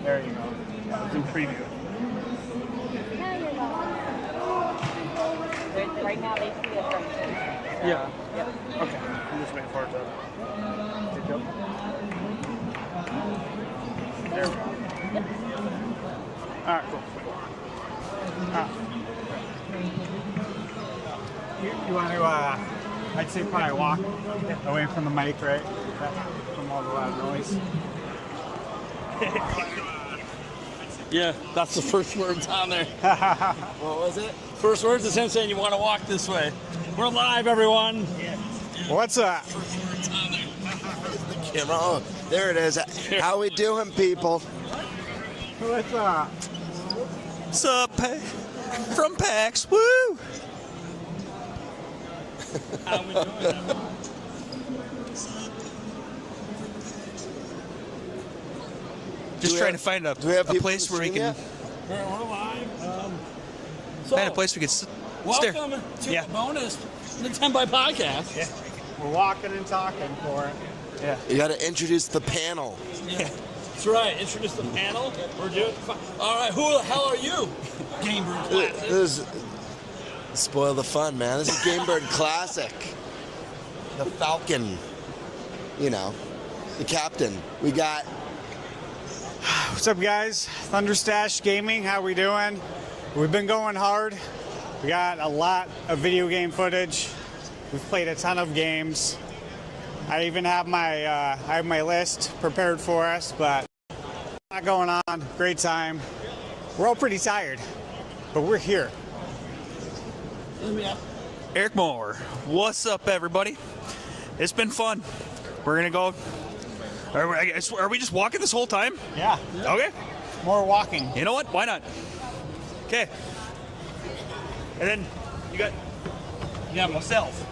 There you go. Yeah, it's in preview. Right now they see us right there. Yeah. Yep. Okay. I'm just waiting for it to pick up. There we go. Yep. Alright, cool. You want to, I'd say probably walk away from the mic, right? From all the loud noise. Yeah, that's the first words on there. What was it? First words is him saying you want to walk this way. We're live, everyone. What's up? First words on there. Camera. Oh, there it is. How we doing, people? What's up? What's up, from PAX? Woo! How we doing? Just trying to find a place where we can. We're live. Find a place we can stare. Welcome to the bonus Nintenbyte podcast. Yeah. We're walking and talking for it. Yeah. You got to introduce the panel. Yeah. That's right. Introduce the panel. We're doing. All right. Who the hell are you? Game Bird Classic. This is spoil the fun, man. This is Game Bird Classic. The Falcon. You know, the captain. We got. What's up, guys? Thunderstash Gaming. How we doing? We've been going hard. We got a lot of video game footage. We've played a ton of games. I even have my list prepared for us, but a lot going on. Great time. We're all pretty tired, but we're here. Eric Moore. What's up, everybody? It's been fun. We're gonna go. Are we just walking this whole time? Yeah. Okay. More walking. You know what? Why not? Okay. And then you got myself.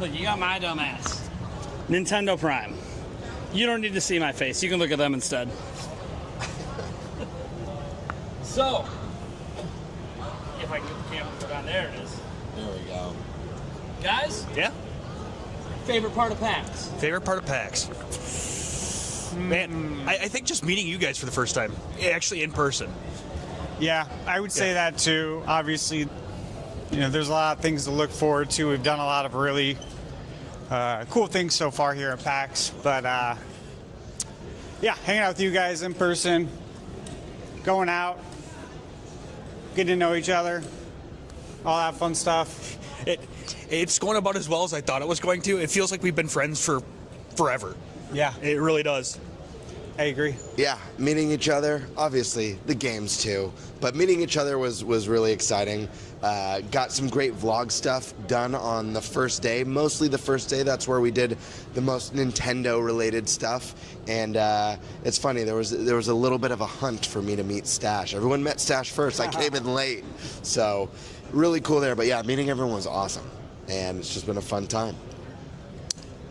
Look, you got my dumb ass. Nintendo Prime. You don't need to see my face. You can look at them instead. So, if I can get the camera put on, there it is. There we go. Guys, Yeah. favorite part of PAX? Favorite part of PAX? Man, I think just meeting you guys for the first time, actually in person. Yeah, I would say that too. Obviously, there's a lot of things to look forward to. We've done a lot of really cool things so far here at PAX, but yeah, hanging out with you guys in person, going out, getting to know each other, all that fun stuff. It's going about as well as I thought it was going to. It feels like we've been friends for forever. Yeah, It really does. I agree. Yeah, meeting each other. Obviously, the games too, but meeting each other was really exciting. Got some great vlog stuff done on the first day. Mostly the first day. That's where we did the most Nintendo-related stuff. And it's funny. There was a little bit of a hunt for me to meet Stash. Everyone met Stash first. I came in late, so really cool there. But yeah, meeting everyone was awesome, and it's just been a fun time.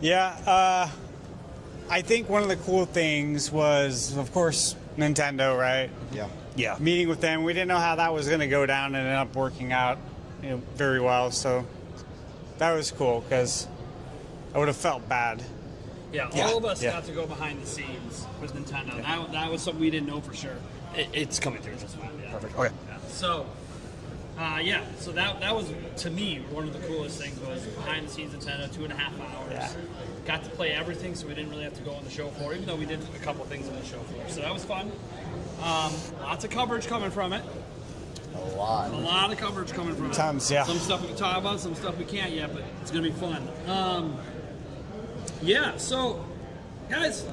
Yeah, I think one of the cool things was, of course, Nintendo, right? Yeah. Meeting with them. We didn't know how that was going to go down, and it ended up working out very well. So that was cool because I would have felt bad. Yeah, all of us got to go behind the scenes with Nintendo. Yeah. That was something we didn't know for sure. It's coming through just fine. Yeah. Perfect. Okay. Yeah. So, so that was, to me, one of the coolest things was behind the scenes Nintendo, 2.5 hours. Yeah. Got to play everything, so we didn't really have to go on the show floor, even though we did a couple things on the show floor. So that was fun. Lots of coverage coming from it. A lot. A lot of coverage coming from it. Tons, yeah. Some stuff we can talk about, some stuff we can't yet, but it's going to be fun. Yeah, so, guys,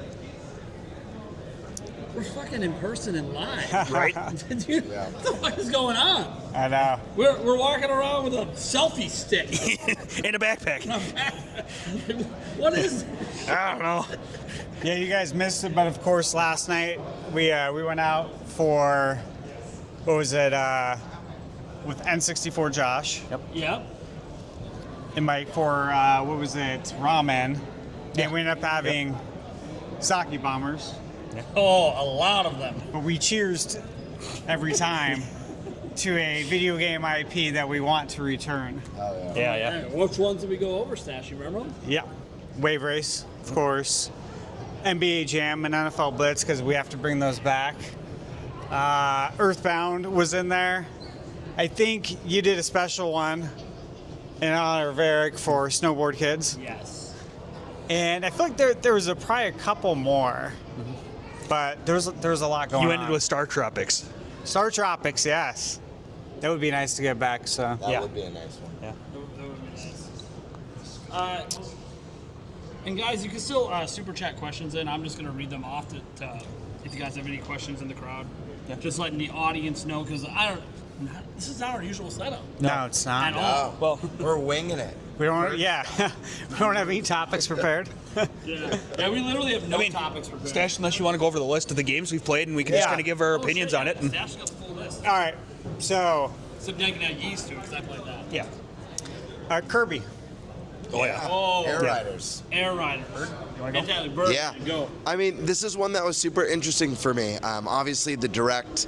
we're fucking in person and live. Right? Dude, what the fuck is going on? I know. We're walking around with a selfie stick. In a backpack. What is? I don't know. Yeah, you guys missed it, but of course, last night we went out for, what was it, with N64 Josh Yep. and Mike for, what was it, ramen. And we ended up having sake bombers, Oh, a lot of them. but we cheersed every time to a video game IP that we want to return. Yeah. Which ones did we go over, Stash? You remember them? Yeah. Wave Race, of course. NBA Jam and NFL Blitz because we have to bring those back. Earthbound was in there. I think you did a special one in honor of Eric for Snowboard Kids. Yes. And I feel like there was probably a couple more, but there was a lot going on. You ended with Star Tropics. Star Tropics, yes. That would be nice to get back. So That would be a nice one. yeah. That would be nice. And guys, you can still super chat questions in. I'm just going to read them off to if you guys have any questions in the crowd. Yeah. Just letting the audience know because this is not our usual setup. No, it's not. At all. Oh, Well, we're winging it. We don't. Yeah, we don't have any topics prepared. Yeah, we literally have no topics prepared. Stash, unless you want to go over the list of the games we've played, and we can just Yeah. kind of give our opinions on it. And, Stash got the full list. All right. So Except I can add yeast to it because I played that. yeah. Kirby. Oh yeah. Oh, Air Riders. Air Rider. You want to go? Tyler, Bird, Yeah. go. I mean, this is one that was super interesting for me. Obviously, the Direct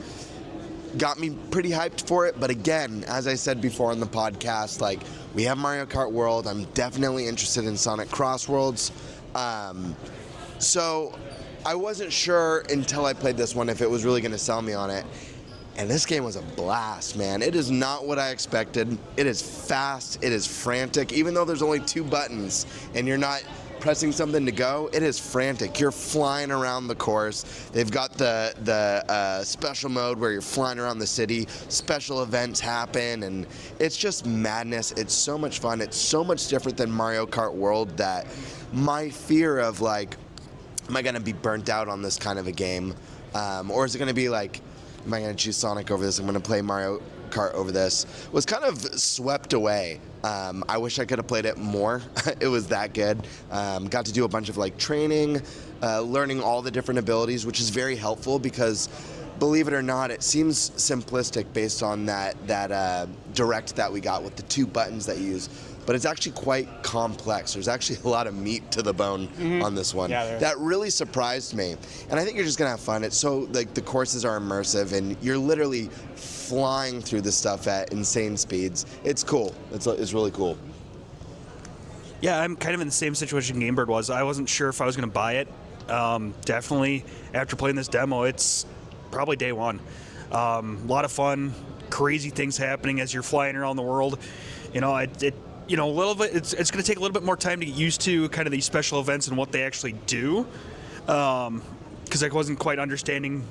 got me pretty hyped for it, but again, as I said before on the podcast, like, we have Mario Kart World. I'm definitely interested in Sonic Cross Worlds. So I wasn't sure until I played this one if it was really going to sell me on it. And this game was a blast, man. It is not what I expected. It is fast. It is frantic. Even though there's only 2 buttons and you're not pressing something to go, it is frantic. You're flying around the course. They've got the special mode where you're flying around the city. Special events happen, and it's just madness. It's so much fun. It's so much different than Mario Kart World that my fear of, like, am I going to be burnt out on this kind of a game? Or is it going to be like, am I going to choose Sonic over this? I'm going to play Mario Kart over this. Was kind of swept away. I wish I could have played it more. It was that good. Got to do a bunch of like training, learning all the different abilities, which is very helpful because, believe it or not, it seems simplistic based on that Direct that we got with the 2 buttons that you use. But it's actually quite complex. There's actually a lot of meat to the bone on this one. Yeah, that really surprised me. And I think you're just gonna have fun. It's so, like, the courses are immersive and you're literally flying through the stuff at insane speeds. It's cool. It's really cool. Yeah, I'm kind of in the same situation Gamebird was. I wasn't sure if I was going to buy it. Definitely, after playing this demo, it's probably day one. A lot of fun, crazy things happening as you're flying around the world. You know, you know, a little bit. It's going to take a little bit more time to get used to kind of these special events and what they actually do, because I wasn't quite understanding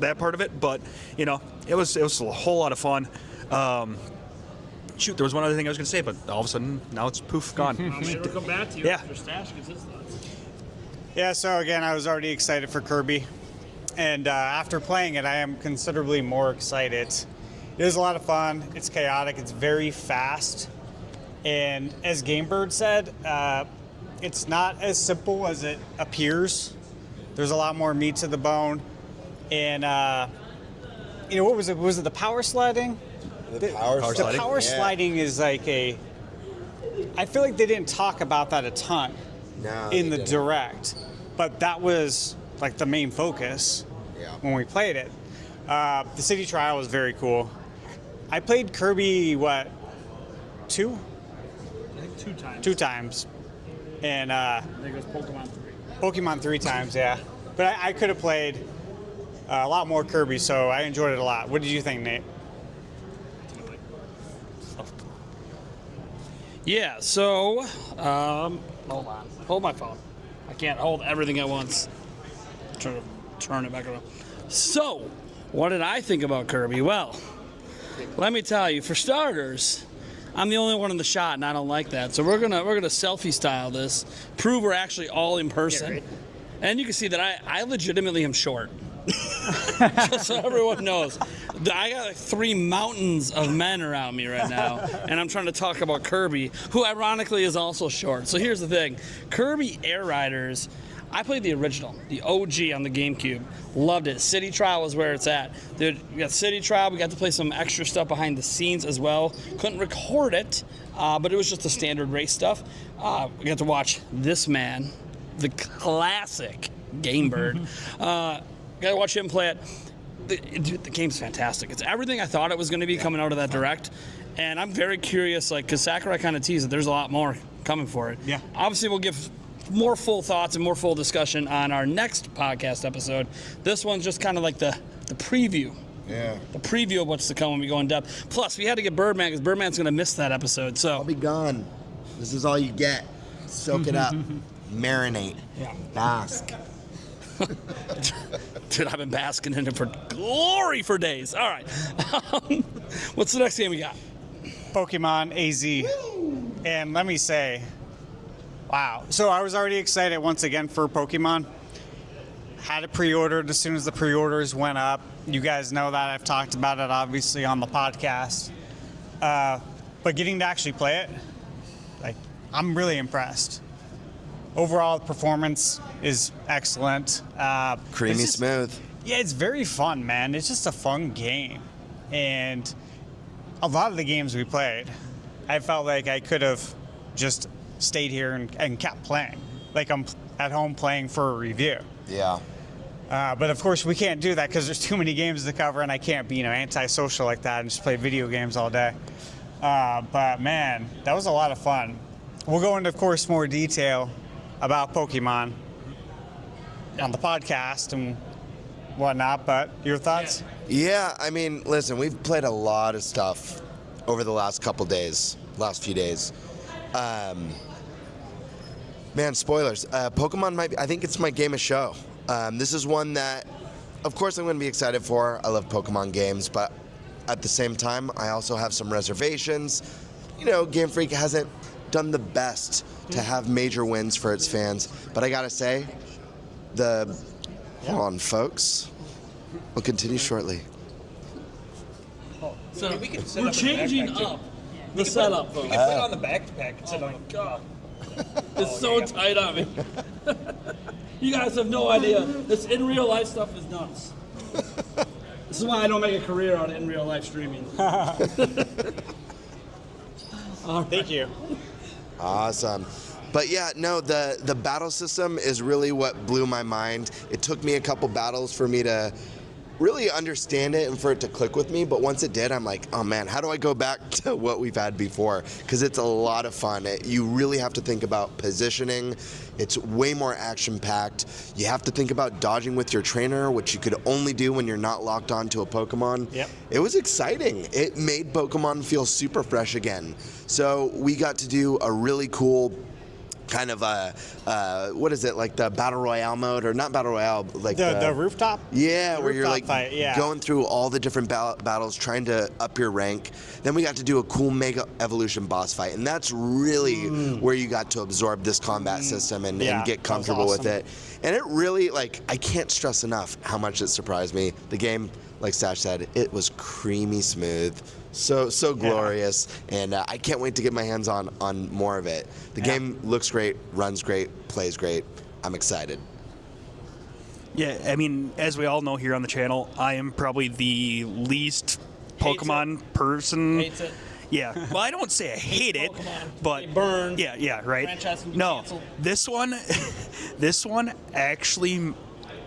that part of it. But you know, it was a whole lot of fun. Shoot, there was one other thing I was going to say, but all of a sudden now it's poof gone. Maybe it'll come back to you Yeah. after Stash gives his thoughts. Yeah. So again, I was already excited for Kirby, and after playing it, I am considerably more excited. It is a lot of fun. It's chaotic. It's very fast. And as Gamebird said, it's not as simple as it appears. There's a lot more meat to the bone. And, you know, what was it? Was it the power sliding? The power The power sliding is like I feel like they didn't talk about that a ton in the Direct. But that was like the main focus when we played it. The city trial was very cool. I played Kirby, 2? I think 2 times. 2 times. And I think it was Pokemon 3. Pokemon 3 times, yeah. But I could have played a lot more Kirby, so I enjoyed it a lot. What did you think, Nate? Yeah, so, hold on. Hold my phone. I can't hold everything at once. Try to turn it back around. So, what did I think about Kirby? Well, let me tell you, for starters, I'm the only one in the shot, and I don't like that. So we're gonna selfie style this, prove we're actually all in person, right. And you can see that I legitimately am short. Just so everyone knows, I got like 3 mountains of men around me right now, and I'm trying to talk about Kirby, who ironically is also short. So here's the thing: Kirby Air Riders. I played the original, the OG on the GameCube. Loved it. City Trial was where it's at. Dude, we got City Trial. We got to play some extra stuff behind the scenes as well. Couldn't record it, but it was just the standard race stuff. We got to watch this man, the classic Gamebird. Got to watch him play it. The game's fantastic. It's everything I thought it was going to be coming out of that Direct. And I'm very curious, like, because Sakurai kind of teased that there's a lot more coming for it. Yeah. Obviously, we'll give more full thoughts and more full discussion on our next podcast episode. This one's just kind of like the preview. Yeah. The preview of what's to come when we go in depth. Plus, we had to get Birdman because Birdman's going to miss that episode. So I'll be gone. This is all you get. Soak it up. Marinate. Yeah. Bask. Dude, I've been basking in it for glory for days. All right. What's the next game we got? Pokemon AZ. And let me say, wow. So I was already excited once again for Pokemon. Had it pre-ordered as soon as the pre-orders went up. You guys know that. I've talked about it, obviously, on the podcast. But getting to actually play it, like, I'm really impressed. Overall, the performance is excellent. Creamy smooth. Yeah, it's very fun, man. It's just a fun game. And a lot of the games we played, I felt like I could have just stayed here and kept playing. Like I'm at home playing for a review. Yeah. But of course, we can't do that because there's too many games to cover, and I can't be, antisocial like that and just play video games all day. But man, that was a lot of fun. We'll go into, of course, more detail about Pokemon on the podcast and whatnot. But your thoughts? Yeah, I mean, listen, we've played a lot of stuff over the last few days. Man, spoilers. Pokemon might be, I think it's my game of show. This is one that, of course, I'm going to be excited for. I love Pokemon games, but at the same time, I also have some reservations. Game Freak hasn't done the best to have major wins for its fans, but I gotta say, hold on, folks. We'll continue shortly. So we're changing up the setup, folks. You can put it on the backpack and sit on the God. It's so tight on me. You guys have no idea. This in real life stuff is nuts. This is why I don't make a career out of in real life streaming. Thank you. Awesome. But yeah, no, the battle system is really what blew my mind. It took me a couple battles for me to really understand it and for it to click with me, but once it did, I'm like, oh man, how do I go back to what we've had before? Because it's a lot of fun. You really have to think about positioning. It's way more action-packed. You have to think about dodging with your trainer, which you could only do when you're not locked onto a Pokemon. Yep. It was exciting. It made Pokemon feel super fresh again. So we got to do a really cool kind of what is it, like the battle royale mode, or not battle royale, like the rooftop? Yeah, The where you're rooftop like fight, yeah. going through all the different battles, trying to up your rank. Then we got to do a cool Mega Evolution boss fight, and that's really where you got to absorb this combat system and get comfortable with it. And it really, I can't stress enough how much it surprised me. The game, like Stash said, it was creamy smooth. So glorious, and I can't wait to get my hands on more of it. The game looks great, runs great, plays great. I'm excited. Yeah, I mean, as we all know here on the channel, I am probably the least Pokemon person. Hates it. Yeah, well, I don't say I hate it, Pokemon. but They burn. Yeah, right. Franchise can be No, canceled. this one actually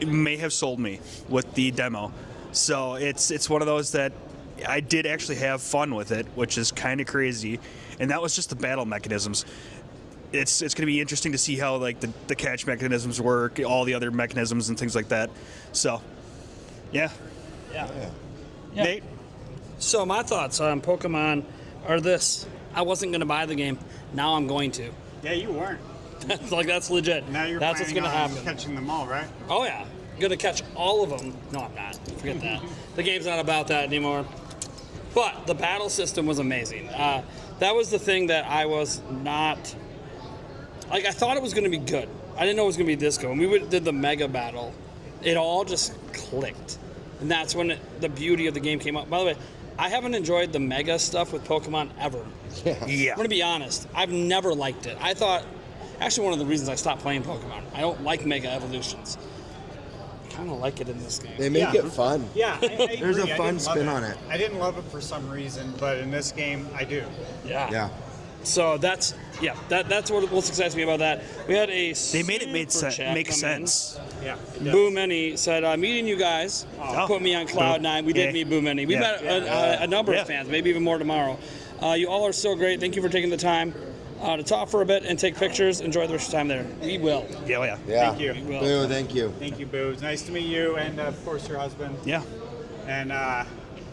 may have sold me with the demo. So it's one of those that I did actually have fun with it, which is kind of crazy, and that was just the battle mechanisms. It's going to be interesting to see how the catch mechanisms work, all the other mechanisms and things like that. So, yeah. Nate? So my thoughts on Pokemon are this: I wasn't going to buy the game. Now I'm going to. Yeah, you weren't. That's legit. Now you're That's what's planning going to on happen. catching them all, right? Oh yeah, gonna catch all of them. No, I'm not. Forget that. The game's not about that anymore. But the battle system was amazing. That was the thing that I was not. I thought it was gonna be good. I didn't know it was gonna be this good. When we did the mega battle, it all just clicked, and that's when the beauty of the game came up. By the way, I haven't enjoyed the mega stuff with Pokemon ever. Yeah. I'm gonna be honest. I've never liked it. I thought, actually, one of the reasons I stopped playing Pokemon. I don't like mega evolutions. Kind of like it in this game. They make it fun. Yeah, I There's agree. a I fun didn't love spin it. on it. I didn't love it for some reason, but in this game, I do. Yeah. So that's what excites me about that. We had a They made it make make sense. Yeah. Boo Many said, meeting you guys put me on cloud nine. We did Yeah. meet Boo Many. We met a number of fans, maybe even more tomorrow. You all are so great. Thank you for taking the time. to talk for a bit and take pictures. Enjoy the rest of your time there. We will. Yeah, oh, yeah. Yeah. Thank you. Well. Boo, thank you. Thank you, Boo. It's nice to meet you, and of course your husband. Yeah. And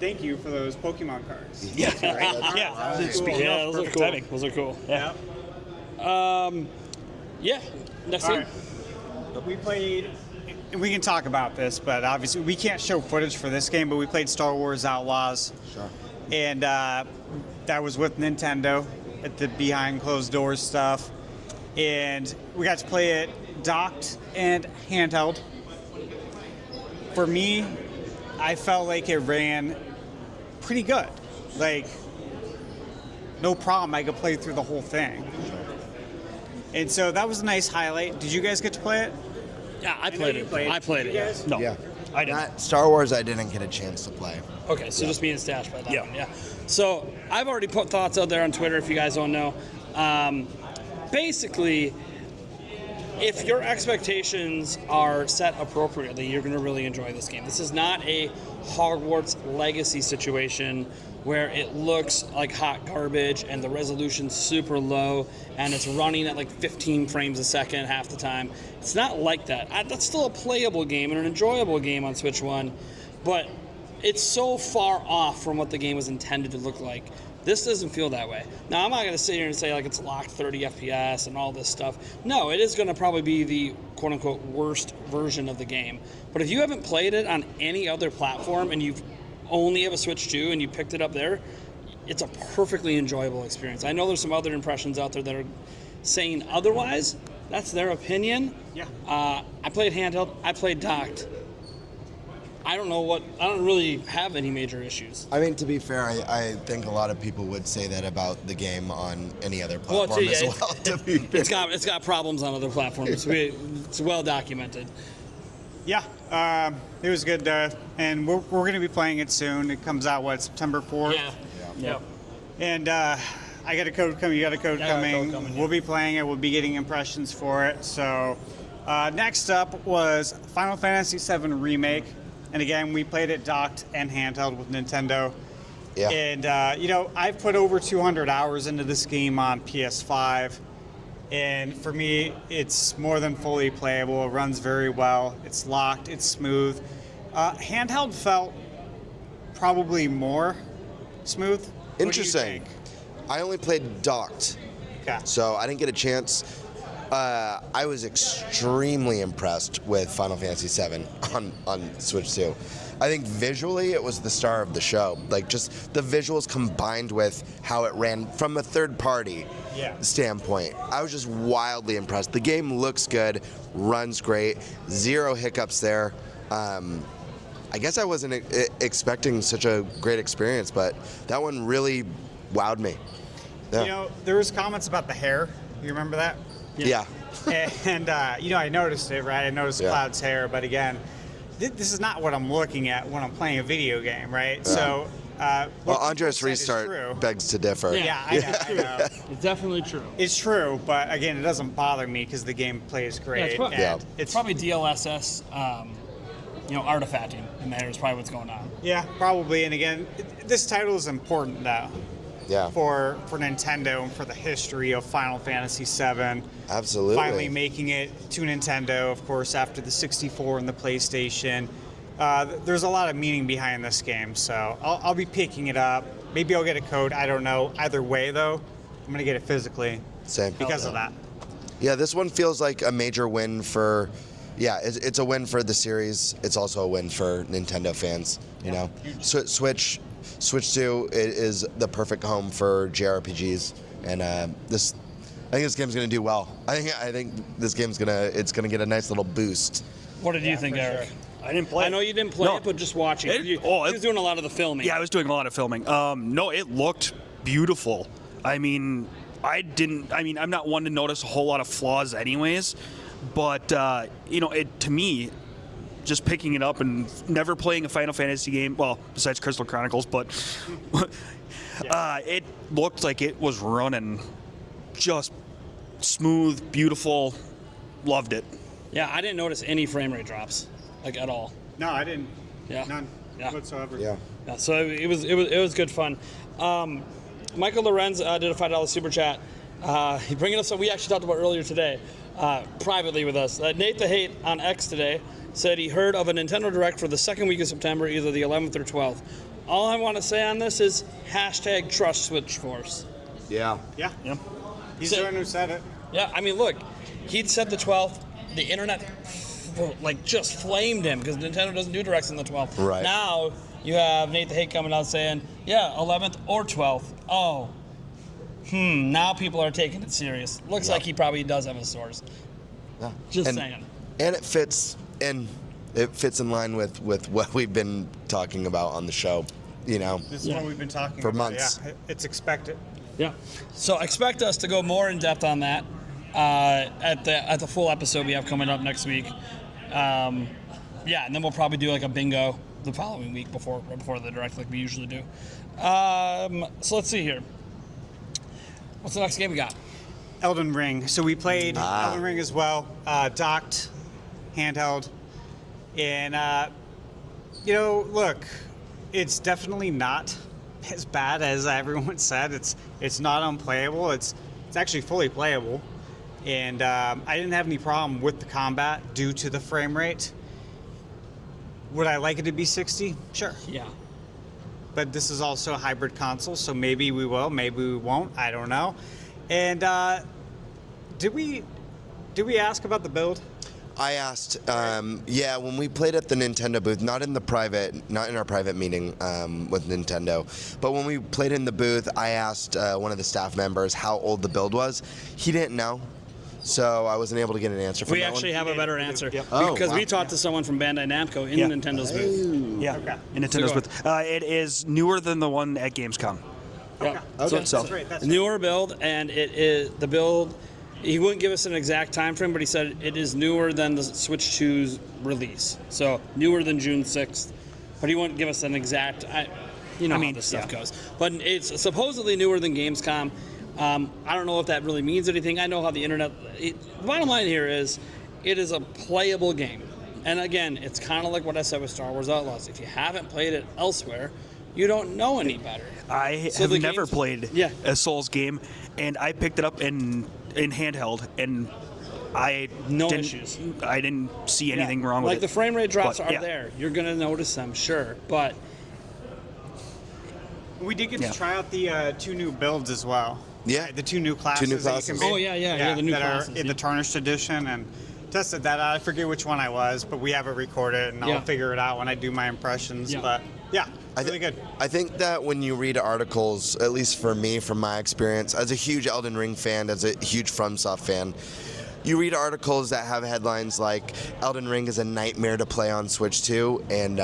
thank you for those Pokemon cards. Yeah. That was cool. Yeah, those are perfect cool. timing. Those are cool. Yeah. Yeah. Next All thing. right. We played, and we can talk about this, but obviously we can't show footage for this game, but we played Star Wars Outlaws. Sure. And that was with Nintendo at the behind closed doors stuff. And we got to play it docked and handheld. For me, I felt like it ran pretty good. Like, no problem. I could play through the whole thing. And so that was a nice highlight. Did you guys get to play it? Yeah, I played it. I played it. You guys? No. Yeah. I didn't. Star Wars, I didn't get a chance to play. Okay, so just me and Stash by that Yeah. one, yeah. So I've already put thoughts out there on Twitter if you guys don't know. Basically, if your expectations are set appropriately, you're going to really enjoy this game. This is not a Hogwarts Legacy situation where it looks like hot garbage and the resolution's super low and it's running at like 15 frames a second half the time. It's not like that. That's still a playable game and an enjoyable game on Switch 1, but it's so far off from what the game was intended to look like. This doesn't feel that way. Now, I'm not going to sit here and say like it's locked 30 FPS and all this stuff. No, it is going to probably be the quote-unquote worst version of the game. But if you haven't played it on any other platform and you've only have a Switch 2 and you picked it up there, it's a perfectly enjoyable experience. I know there's some other impressions out there that are saying otherwise. That's their opinion. Yeah. I played handheld. I played docked. I don't really have any major issues. I mean, to be fair, I think a lot of people would say that about the game on any other Well, platform yeah, as well. To be fair. It's got problems on other platforms. It's well documented. Yeah, it was good, and we're going to be playing it soon. It comes out, September 4th? Yeah. And I got a code coming, you got a code I got a coming. code coming, yeah. We'll be playing it, we'll be getting impressions for it. So next up was Final Fantasy VII Remake. And again, we played it docked and handheld with Nintendo. Yeah. And, I've put over 200 hours into this game on PS5. And for me, it's more than fully playable. It runs very well. It's locked. It's smooth. Handheld felt probably more smooth. What do you Interesting. think? I only played docked, Okay. so I didn't get a chance. I was extremely impressed with Final Fantasy VII on Switch 2. I think visually it was the star of the show. Like, just the visuals combined with how it ran from a third party standpoint. I was just wildly impressed. The game looks good, runs great, zero hiccups there. I guess I wasn't expecting such a great experience, but that one really wowed me. Yeah. You know, there was comments about the hair. You remember that? Yeah. And I noticed it, right? I noticed Yeah. Cloud's hair, but again, this is not what I'm looking at when I'm playing a video game, right? So, Well, what Andres people said is true. Restart begs to differ. Yeah, I know. It's definitely true. It's true, but again, it doesn't bother me because the game plays great. it's probably- and Yeah. It's probably DLSS, artifacting in there is probably what's going on. yeah, probably. And again, this title is important though Yeah. for Nintendo and for the history of Final Fantasy VII. Absolutely. Finally making it to Nintendo, of course, after the 64 and the PlayStation. There's a lot of meaning behind this game, so I'll be picking it up. Maybe I'll get a code. I don't know. Either way, though, I'm gonna get it physically Same. because of that. Yeah, this one feels like a major win for. Yeah, it's a win for the series. It's also a win for Nintendo fans. You know, Switch 2 is the perfect home for JRPGs, and I think this game's gonna do well. I think this game's gonna get a nice little boost. What did you think, for Eric? sure. I didn't play I it. know you didn't play No. it, but just watching. He was doing a lot of the filming. Yeah, I was doing a lot of filming. No, it looked beautiful. I'm not one to notice a whole lot of flaws anyways, but it to me, just picking it up and never playing a Final Fantasy game, well, besides Crystal Chronicles, but it looked like it was running just smooth, beautiful. Loved it. Yeah, I didn't notice any frame rate drops, like at all. No, I didn't. Yeah. None Yeah. whatsoever. Yeah. Yeah, so it was good fun. Michael Lorenz did a $5 super chat. Bringing us what we actually talked about earlier today, privately with us. Nate the Hate on X today said he heard of a Nintendo Direct for the second week of September, either the 11th or 12th. All I want to say on this is hashtag trust Switch Force. Yeah. Yeah. Yep. He's the one who said it. Yeah, I mean, look, he'd said the 12th. The internet, just flamed him because Nintendo doesn't do Directs on the 12th. Right. Now you have Nate the Hate coming out saying, yeah, 11th or 12th. Oh. Now people are taking it serious. Looks like he probably does have a source. Yeah. Just saying. And it fits in. It fits in line with what we've been talking about on the show. You know. This is what we've been talking For about. months. Yeah, it's expected. Yeah. So expect us to go more in depth on that at the full episode we have coming up next week. And then we'll probably do like a bingo the following week before the Direct like we usually do. So let's see here. What's the next game we got? Elden Ring. So we played Elden Ring as well, docked, handheld, and look, it's definitely not as bad as everyone said. It's not unplayable. It's actually fully playable, and I didn't have any problem with the combat due to the frame rate. Would I like it to be 60? Sure. Yeah. But this is also a hybrid console, so maybe we will, maybe we won't. I don't know. And did we ask about the build? I asked, when we played at the Nintendo booth, not in our private meeting with Nintendo, but when we played in the booth, I asked one of the staff members how old the build was. He didn't know, so I wasn't able to get an answer from We that actually one. have a better answer Oh, because wow. we talked to someone from Bandai Namco in Nintendo's booth. Yeah. Okay. In Nintendo's So go booth. It is newer than the one at Gamescom. Yeah. Okay. That's right. That's right. Newer build, and it is the build. He wouldn't give us an exact time frame, but he said it is newer than the Switch 2's release. So newer than June 6th, but he wouldn't give us an exact. How this stuff goes. But it's supposedly newer than Gamescom. I don't know if that really means anything. I know how the internet. The bottom line here is, it is a playable game, and again, it's kind of like what I said with Star Wars Outlaws. If you haven't played it elsewhere, you don't know any better. I So have the never game's- played Yeah. a Souls game, and I picked it up in handheld, and I No didn't, issues. I didn't see anything wrong with like it. the frame rate drops But, are yeah. there. You're gonna notice them, sure, but We did get Yeah. to try out the 2 new builds as well. Yeah. The 2 new classes. that you classes. can be- Oh, yeah, the new that classes, are in yeah. the Tarnished Edition, and tested that out. I forget which one I was, but we have it recorded, and Yeah. I'll figure it out when I do my impressions. Yeah. But yeah, I really good. I think that when you read articles, at least for me, from my experience, as a huge Elden Ring fan, as a huge FromSoft fan, you read articles that have headlines like Elden Ring is a nightmare to play on Switch 2, and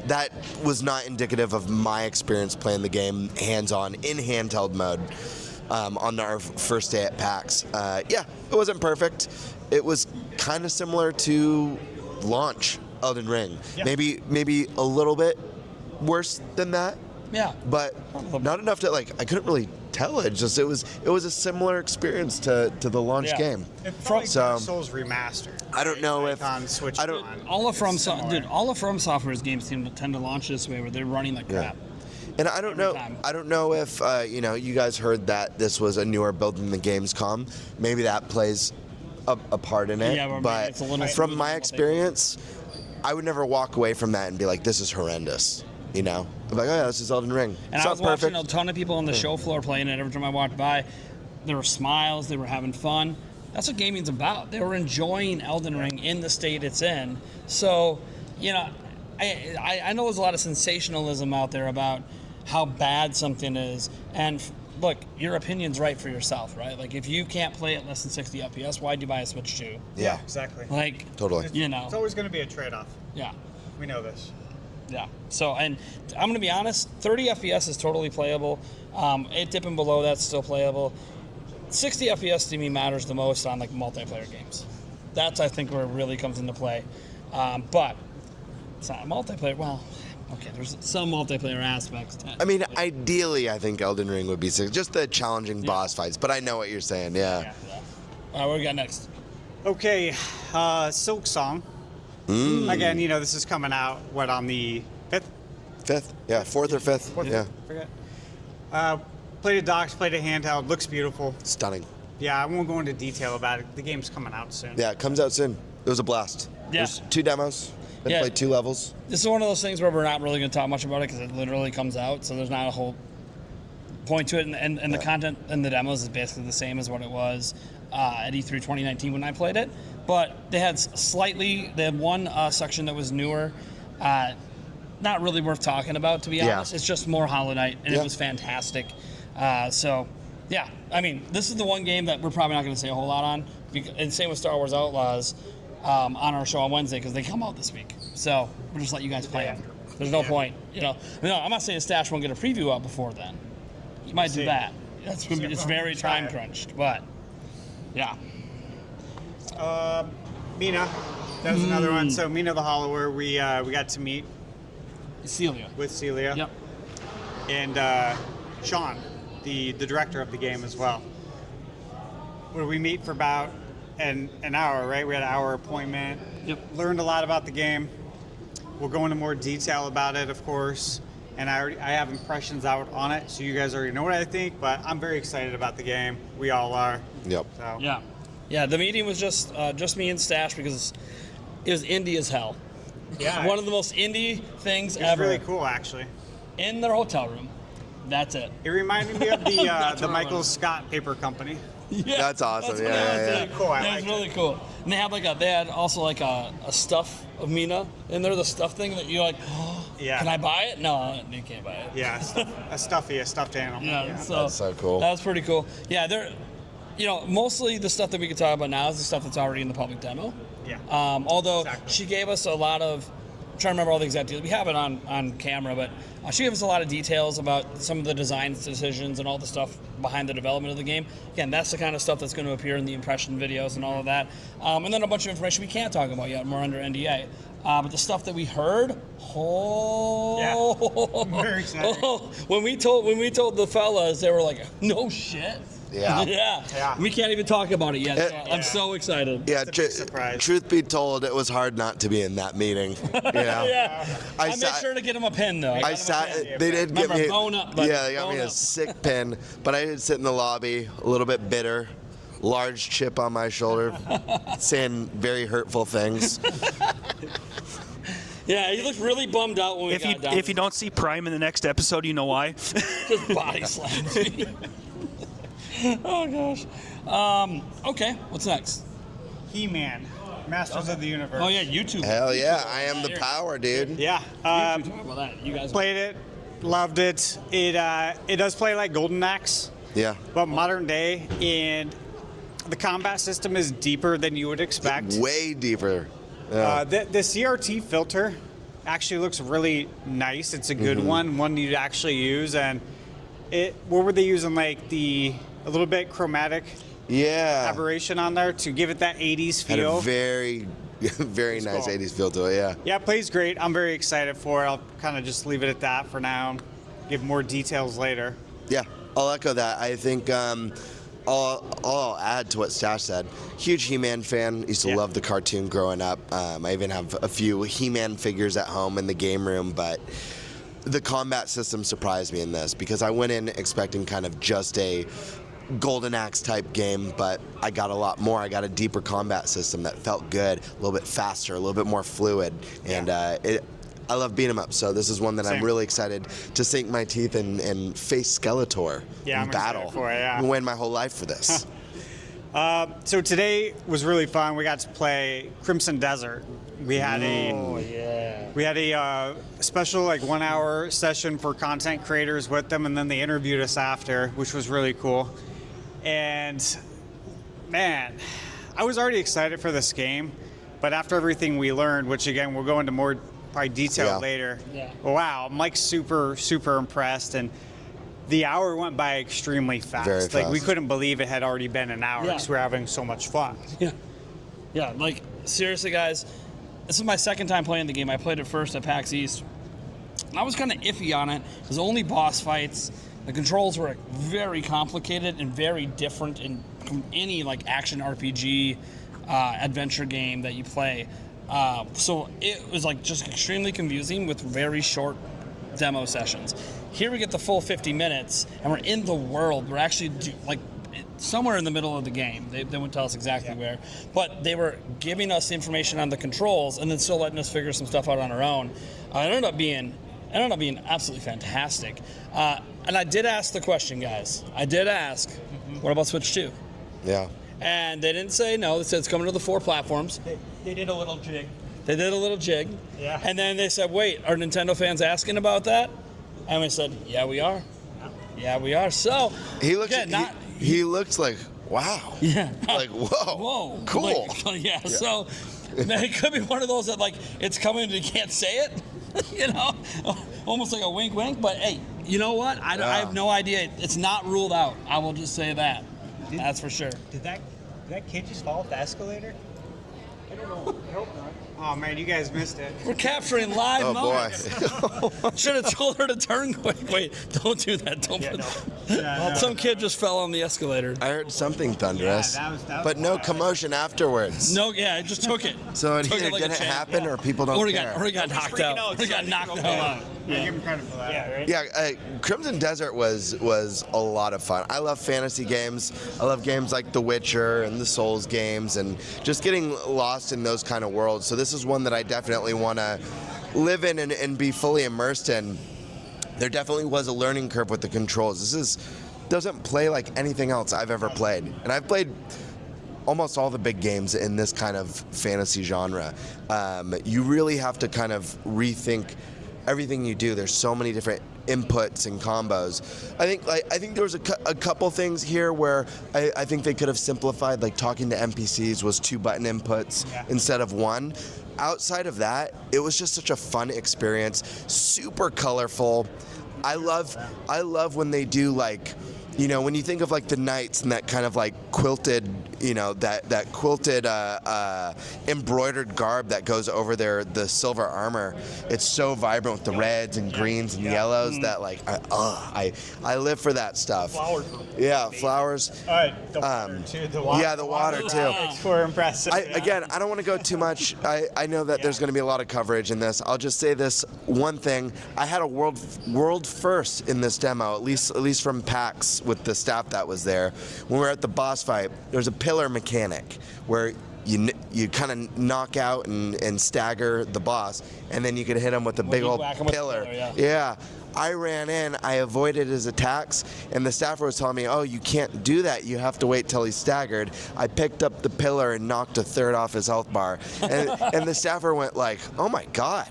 that was not indicative of my experience playing the game hands-on in handheld mode on our first day at PAX. It wasn't perfect. It was kind of similar to launch Elden Ring. Yeah. Maybe a little bit worse than that, yeah. but not enough to I couldn't really tell it. Just it was a similar experience to the launch Yeah. game. It felt like So- Dark Souls remastered. I don't know like if on Switch. I don't. One. All of From Similar. Software's games tend to launch this way, where they're running like crap. And I don't Every know. time. I don't know if you guys heard that this was a newer build than the Gamescom. Maybe that plays a part in it. Yeah, or maybe but it's a little from smoother my than what they experience, I would never walk away from that and be like, "This is horrendous." You know, I'm like, "Oh yeah, this is Elden Ring." And It's I not was watching perfect. a ton of people on the show floor playing it. Every time I walked by, there were smiles. They were having fun. That's what gaming's about. They were enjoying Elden Ring in the state it's in. So, I know there's a lot of sensationalism out there about how bad something is. And look, your opinion's right for yourself, right? Like, if you can't play it less than 60 FPS, why'd you buy a Switch 2? Yeah, Exactly. Like, totally. It's always going to be a trade-off. yeah. We know this. Yeah. So, and I'm going to be honest, 30 FPS is totally playable. It dipping below that's still playable. 60 FPS to me matters the most on like multiplayer games. That's, I think, where it really comes into play. But it's not a multiplayer. Well, okay, there's some multiplayer aspects to it. I mean, ideally, I think Elden Ring would be just the challenging boss fights. But I know what you're saying. Yeah. Yeah. All right, what do we got next? Okay, Silk Song. Again, this is coming out, on the 5th? Fifth. Yeah, fourth or fifth. Fourth? Yeah. Forget. Played it docked, played it handheld. Looks beautiful. Stunning. Yeah, I won't go into detail about it. The game's coming out soon. Yeah, it comes out soon. It was a blast. Yeah. There's 2 demos. Been Yeah. played 2 levels. This is one of those things where we're not really going to talk much about it because it literally comes out, so there's not a whole point to it. And the content in the demos is basically the same as what it was at E3 2019 when I played it. But they had one section that was newer. Not really worth talking about, to be honest. It's just more Hollow Knight, and it was fantastic. So, yeah, I mean, this is the one game that we're probably not going to say a whole lot on. And same with Star Wars Outlaws on our show on Wednesday because they come out this week. So we'll just let you guys play it. There's no point, No, I'm not saying Stash won't get a preview out before then. You might do that. It's very time crunched, but yeah. Mina, that was another one. So Mina the Hollower, we got to meet Celia. with Celia. Yep. And Sean, the director of the game as well. Where we meet for about an hour, right? We had an hour appointment. Yep. Learned a lot about the game. We'll go into more detail about it, of course. And I have impressions out on it, so you guys already know what I think. But I'm very excited about the game. We all are. Yep. So. Yeah. The meeting was just me and Stash because it was indie as hell. Yeah. One of the most indie things It was ever. really cool, actually. In their hotel room. That's it. It reminded me of the That's the what I Michael wanted. Scott Paper Company. Yeah, That's awesome. what Yeah, I was yeah, saying. yeah. Cool, I It was liked really cool. And they had also like a stuff of Mina in there, the stuff thing that you're like, Yeah. can I buy it? No, you can't buy it. Yeah, a stuffed animal. Yeah, so That's so cool. That was pretty cool. Yeah, they're, mostly the stuff that we can talk about now is the stuff that's already in the public demo. Yeah. Although Exactly. she gave us a lot of, I'm trying to remember all the exact details. We have it on camera, but she gave us a lot of details about some of the design decisions and all the stuff behind the development of the game. Again, that's the kind of stuff that's going to appear in the impression videos and all of that. And then a bunch of information we can't talk about yet. We're under NDA. But the stuff that we heard, Very exciting. when we told the fellas, they were like, "No shit." Yeah. Yeah. We can't even talk about it yet. So I'm so excited. Yeah, It's a big surprise. truth be told, it was hard not to be in that meeting. Yeah. I made sat- sure to get him a pin though. I sat. They did get Remember, me. bone up, buddy. Yeah, they got Bone me a up. sick pin, but I did sit in the lobby, a little bit bitter, large chip on my shoulder, saying very hurtful things. Yeah, he looked really bummed out when we got down. If you don't see Prime in the next episode, you know why. Just body slams me. Oh gosh. Okay, what's next? He-Man, Masters of the Universe. Oh yeah, YouTube. Hell yeah, I am the power, dude. Yeah. Talk about that. You guys Played it, loved it. It does play like Golden Axe, Yeah. but modern day, and the combat system is deeper than you would expect. Way deeper. Yeah. The CRT filter actually looks really nice. It's a good one you'd actually use. And what were they using? Like a little bit chromatic Yeah. aberration on there to give it that 80s Had feel. a very, very nice cool. 80s feel to it, yeah. Yeah, it plays great. I'm very excited for it. I'll kind of just leave it at that for now. Give more details later. Yeah, I'll echo that. I think I'll add to what Stash said. Huge He-Man fan. Used to Yeah. love the cartoon growing up. I even have a few He-Man figures at home in the game room, but the combat system surprised me in this because I went in expecting kind of just a Golden Axe type game, but I got a lot more. I got a deeper combat system that felt good, a little bit faster, a little bit more fluid, and I love beat 'em up. So this is one that I'm Same. really excited to sink my teeth and face Skeletor Yeah, in I'm battle. excited for it, yeah. I'm waiting my whole life for this. So today was really fun. We got to play Crimson Desert. We had a special 1 hour session for content creators with them, and then they interviewed us after, which was really cool. And man, I was already excited for this game, but after everything we learned, which again we'll go into more probably detail Yeah. later. Yeah. Wow, I'm super impressed, and the hour went by extremely fast. Very Like we fast. couldn't believe it had already been an hour Yeah. because we're having so much fun. Yeah, like seriously, guys, this is my second time playing the game. I played it first at PAX East. And I was kind of iffy on it. It was only boss fights. The controls were very complicated and very different in any action RPG adventure game that you play. So it was just extremely confusing with very short demo sessions. Here we get the full 50 minutes, and we're in the world. We're actually somewhere in the middle of the game. They wouldn't tell us exactly where, but they were giving us information on the controls and then still letting us figure some stuff out on our own. It ended up being absolutely fantastic. And I did ask the question, guys. I did ask, what about Switch 2? Yeah. And they didn't say no. They said it's coming to the 4 platforms. They did a little jig. They did a little jig. Yeah. And then they said, wait, are Nintendo fans asking about that? And we said, yeah, we are. Yeah, we are. So He looks. again, He looks like wow. Yeah. Like whoa. Whoa. Cool. Like, yeah. So it could be one of those that like it's coming and you can't say it. You know, almost like a wink, wink. But hey, you know what? I have no idea. It's not ruled out. I will just say that. That's for sure. Did that kid just fall off the escalator? I don't know. I hope not. Oh man, you guys missed it. We're capturing live Oh moments. boy. Should have told her to turn quick. Wait, don't do that. Don't. Some kid just fell on the escalator. I heard something thunderous, Yeah, that was but no wild. commotion afterwards. No, yeah, it just took it. So it Took either like a didn't champ, happen or people don't Or he care. got knocked out. Or he got knocked out. I give him credit for that. Yeah, right. Yeah, Crimson Desert was a lot of fun. I love fantasy games. I love games like The Witcher and the Souls games, and just getting lost in those kind of worlds. So this is one that I definitely want to live in and be fully immersed in. There definitely was a learning curve with the controls. This doesn't play like anything else I've ever played, and I've played almost all the big games in this kind of fantasy genre. You really have to kind of rethink everything you do. There's so many different inputs and combos. I think there was a couple things here where I think they could have simplified, like talking to NPCs was 2 button inputs instead of 1. Outside of that, it was just such a fun experience, super colorful. I love when they do like, you know, when you think of like the knights and that kind of like quilted, you know, that quilted embroidered garb that goes over the silver armor. It's so vibrant with the reds and greens and yellows that like I live for that stuff. Flowers. Yeah, flowers. The water too. The water. Yeah, the water too. It's for impressive. Again, I don't want to go too much. I know that there's going to be a lot of coverage in this. I'll just say this one thing. I had a world first in this demo, at least from PAX with the staff that was there. When we were at the boss fight, there's a pillar mechanic where you kind of knock out and stagger the boss, and then you can hit him with a big you old whack him with the pillar. pillar, Yeah. I ran in, I avoided his attacks, and the staffer was telling me, oh, you can't do that. You have to wait till he's staggered. I picked up the pillar and knocked a third off his health bar. And the staffer went like, oh my God.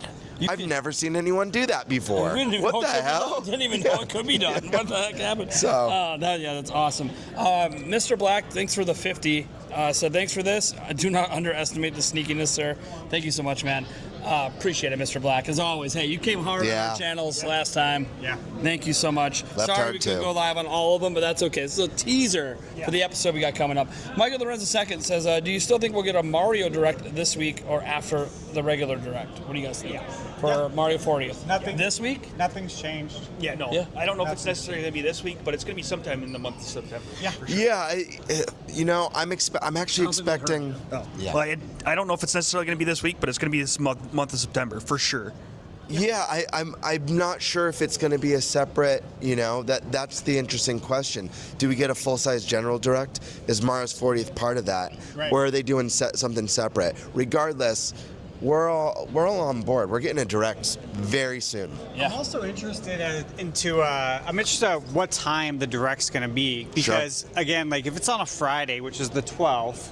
I've never seen anyone do that before. What the hell? Didn't even know it could be done. What the heck happened? So- that's awesome. Mr. Black, thanks for the 50. So thanks for this. Do not underestimate the sneakiness, sir. Thank you so much, man. Appreciate it, Mr. Black. As always, hey, you came hard on our channels last time. Yeah. Thank you so much. Left Sorry hard we couldn't too. go live on all of them, but that's okay. This is a teaser for the episode we got coming up. Michael Lorenz II says, do you still think we'll get a Mario Direct this week or after the regular Direct? What do you guys think? For Mario 40th? Nothing. This week? Nothing's changed. Yeah, no. Yeah. I don't know if it's necessarily going to be this week, but it's going to be sometime in the month of September. Yeah. For sure. Yeah, you know, I'm actually expecting. Well, I don't know if it's necessarily going to be this week, but it's going to be this month of September for sure. Yeah, I'm not sure if it's going to be a separate. You know, that's the interesting question. Do we get a full-size General Direct? Is Mario's 40th part of that, Right. or are they doing something separate? Regardless, we're all on board. We're getting a Direct very soon. Yeah. I'm also interested I'm interested at what time the Direct's going to be, because again, like if it's on a Friday, which is the 12th,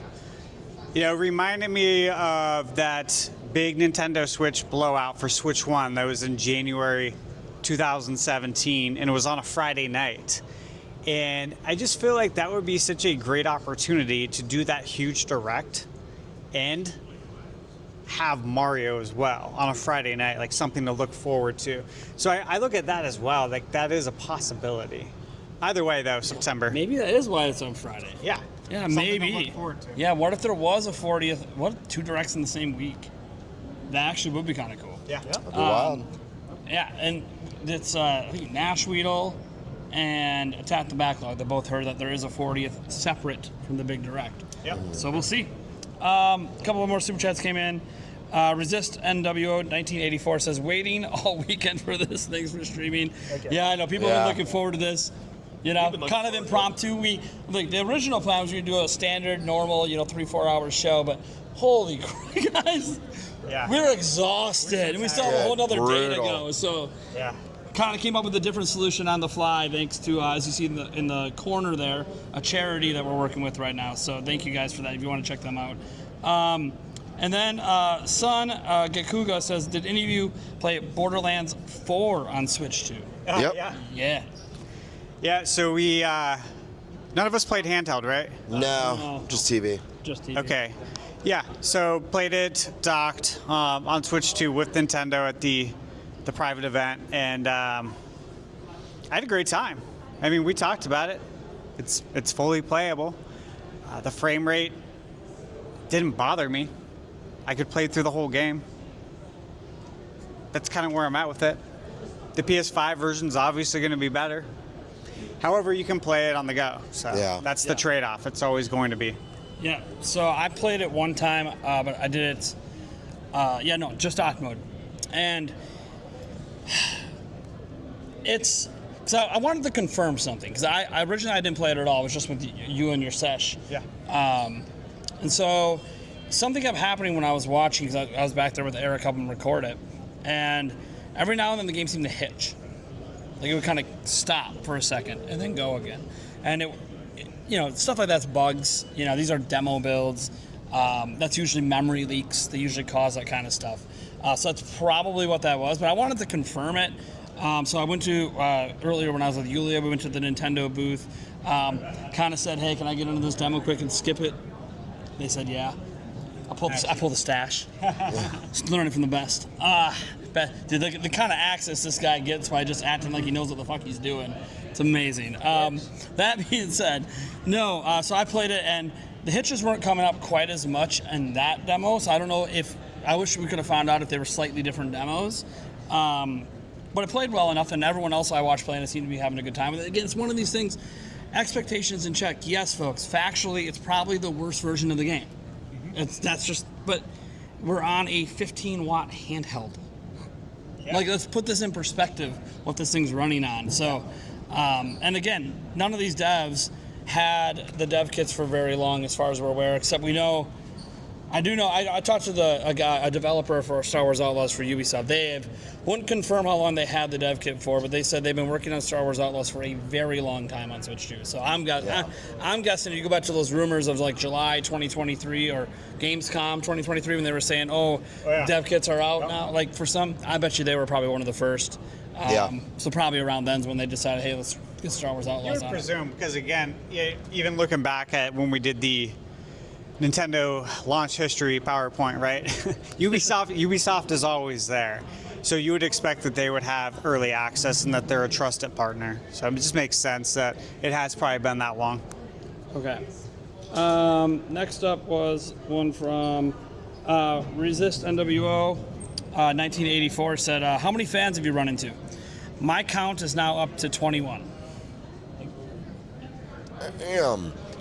you know, reminded me of that big Nintendo Switch blowout for Switch 1 that was in January 2017, and it was on a Friday night. And I just feel like that would be such a great opportunity to do that huge Direct and have Mario as well on a Friday night, like something to look forward to. So I look at that as well, like that is a possibility. Either way though, September. Maybe that is why it's on Friday. Yeah. Yeah, Something to maybe. look forward to. Yeah, what if there was a 40th? What if 2 Directs in the same week? That actually would be kind of cool. Yeah. That'd be wild. Yeah, and it's I think Nash Weedle and Attack the Backlog. They both heard that there is a 40th separate from the big Direct. Yep. So we'll see. A couple of more super chats came in. Resist NWO 1984 says, waiting all weekend for this. Thanks for streaming. Yeah, I know. People have been looking forward to this. You know, kind of impromptu. The original plan was we do a standard, normal, 3-4 hour show, but holy crap, guys. Yeah. We're exhausted. And we still have a whole other day to go. So kind of came up with a different solution on the fly, thanks to, as you see in the corner there, a charity that we're working with right now. So thank you guys for that if you want to check them out. And then Son Gekuga says, did any of you play Borderlands 4 on Switch 2? Yep. Yeah. Yeah, so we, none of us played handheld, right? No, just TV. Just TV. Okay. Yeah, so played it docked on Switch 2 with Nintendo at the private event, and I had a great time. I mean, we talked about it. It's fully playable. The frame rate didn't bother me. I could play through the whole game. That's kind of where I'm at with it. The PS5 version's obviously going to be better. However, you can play it on the go. So that's the trade-off. It's always going to be. Yeah, so I played it one time, but I did it, just dock mode. And it's, because I wanted to confirm something, because I originally I didn't play it at all. It was just with you and your sesh. Yeah. And so something kept happening when I was watching, because I was back there with Eric helping record it. And every now and then the game seemed to hitch. Like it would kind of stop for a second and then go again. And stuff like that's bugs. These are demo builds. That's usually memory leaks. They usually cause that kind of stuff. So that's probably what that was. But I wanted to confirm it. So I went to, earlier when I was with Yulia, we went to the Nintendo booth. Kind of said, hey, can I get into this demo quick and skip it? They said, yeah. I pulled the stash. Just learning from the best. Dude, the kind of access this guy gets by just acting like he knows what the fuck he's doing. It's amazing. That being said, so I played it, and the hitches weren't coming up quite as much in that demo, so I don't know if, I wish we could have found out if they were slightly different demos. But it played well enough, and everyone else I watched playing it seemed to be having a good time. Again, it's one of these things, expectations in check. Yes, folks, factually, it's probably the worst version of the game. But we're on a 15-watt handheld. Yeah. Like, let's put this in perspective, what this thing's running on. So, and again, none of these devs had the dev kits for very long, as far as we're aware, except I talked to a developer for Star Wars Outlaws for Ubisoft. They wouldn't confirm how long they had the dev kit for, but they said they've been working on Star Wars Outlaws for a very long time on Switch 2. So I'm guessing if you go back to those rumors of like July 2023 or Gamescom 2023 when they were saying, dev kits are out now, like for some, I bet you they were probably one of the first. So probably around then's when they decided, hey, let's get Star Wars Outlaws on. You would presume, because again, even looking back at when we did the Nintendo launch history PowerPoint, right? Ubisoft is always there. So you would expect that they would have early access and that they're a trusted partner. So it just makes sense that it has probably been that long. Okay. Next up was one from Resist NWO 1984 said, how many fans have you run into? My count is now up to 21.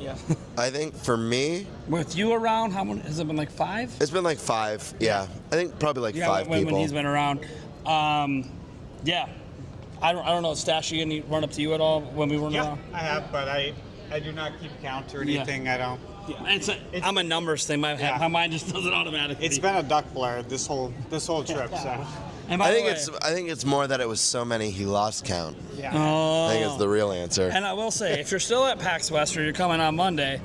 Yeah. I think for me, with you around, how many has it been? Like 5? It's been like 5. Yeah, I think probably like 5 when people. When he's been around, yeah. I don't know. Stash, you any run up to you at all when we weren't around? I have, but I do not keep count or anything. I don't. Yeah. I'm a numbers thing. My mind just does it automatically. It's been a duck blur this whole trip. So. And I think it's more that it was so many he lost count. Yeah. I think it's the real answer. And I will say, if you're still at PAX West or you're coming on Monday,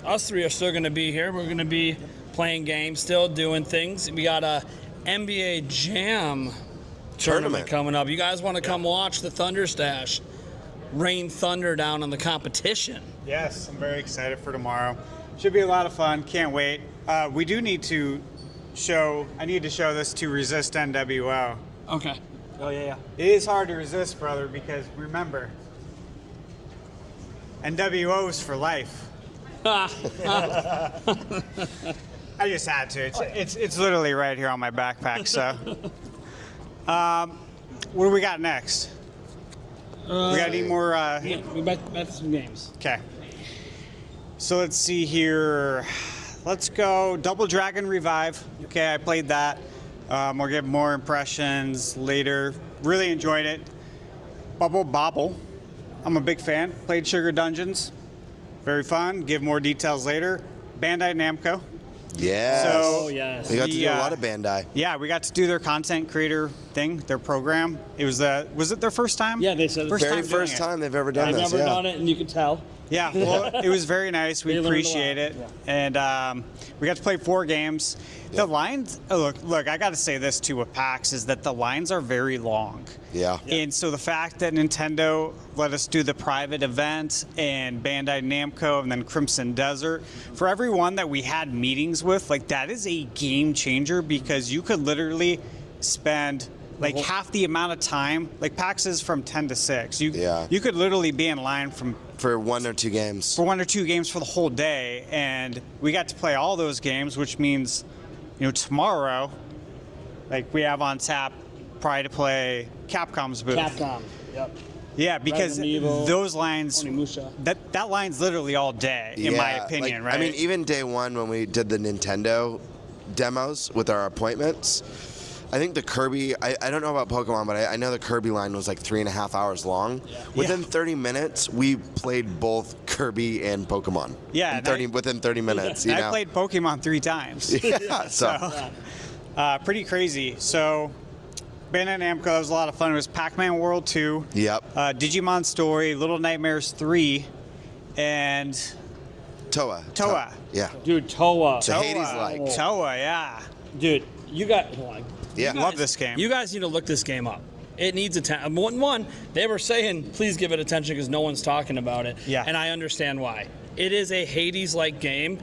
us 3 are still going to be here. We're going to be playing games, still doing things. We got a NBA Jam tournament coming up. You guys want to come watch the Thunder Stash rain thunder down on the competition? Yes, I'm very excited for tomorrow. Should be a lot of fun. Can't wait. We do need to I need to show this to Resist NWO. Okay. Oh, yeah. It is hard to resist, brother, because remember, NWO's for life. I just had to. It's literally right here on my backpack. So, what do we got next? We got any more? We back to some games. Okay. So let's see here. let's go Double Dragon Revive. Okay, I played that. We'll give more impressions later. Really enjoyed it. Bubble Bobble. I'm a big fan. Played Sugar Dungeons. Very fun. Give more details later. Bandai Namco. Yes. So, yes. We got to do a lot of Bandai. Yeah, we got to do their content creator thing, their program. It was it their first time? Yeah, they said it's Very doing first it. time they've ever done I've this. never yeah. done it, and you can tell. Yeah, well, it was very nice. We They learned a appreciate lot. it, and we got to play 4 games. The lines. Oh, look! I got to say this too with PAX is that the lines are very long. Yeah. And so the fact that Nintendo let us do the private event and Bandai Namco and then Crimson Desert, for everyone that we had meetings with, like that is a game changer because you could literally spend like half the amount of time. Like PAX is from 10 to 6. You could literally be in line For 1 or 2 games. for 1 or 2 games for the whole day, and we got to play all those games, which means, tomorrow, like we have on tap, probably to play Capcom's booth. Capcom. Yep. Yeah, because Resident Evil, those lines, Onimusha. that line's literally all day, in my Yeah, opinion, like, right? I mean, even day one when we did the Nintendo demos with our appointments, I think the Kirby, I don't know about Pokemon, but I know the Kirby line was like 3.5 hours long. Within 30 minutes, we played both Kirby and Pokemon. Yeah, Within 30 minutes, you I know? played Pokemon 3 times. Yeah, so. Pretty crazy. So, Bandai Namco, that was a lot of fun. It was Pac-Man World 2. Yep. Digimon Story, Little Nightmares 3, and Toa. Yeah. Dude, Toa. It's a Hades-like. Toa, yeah. Dude, you got. Hold on. Yeah. Love this game. You guys need to look this game up. It needs attention. One, they were saying, please give it attention because no one's talking about it. Yeah. And I understand why. It is a Hades-like game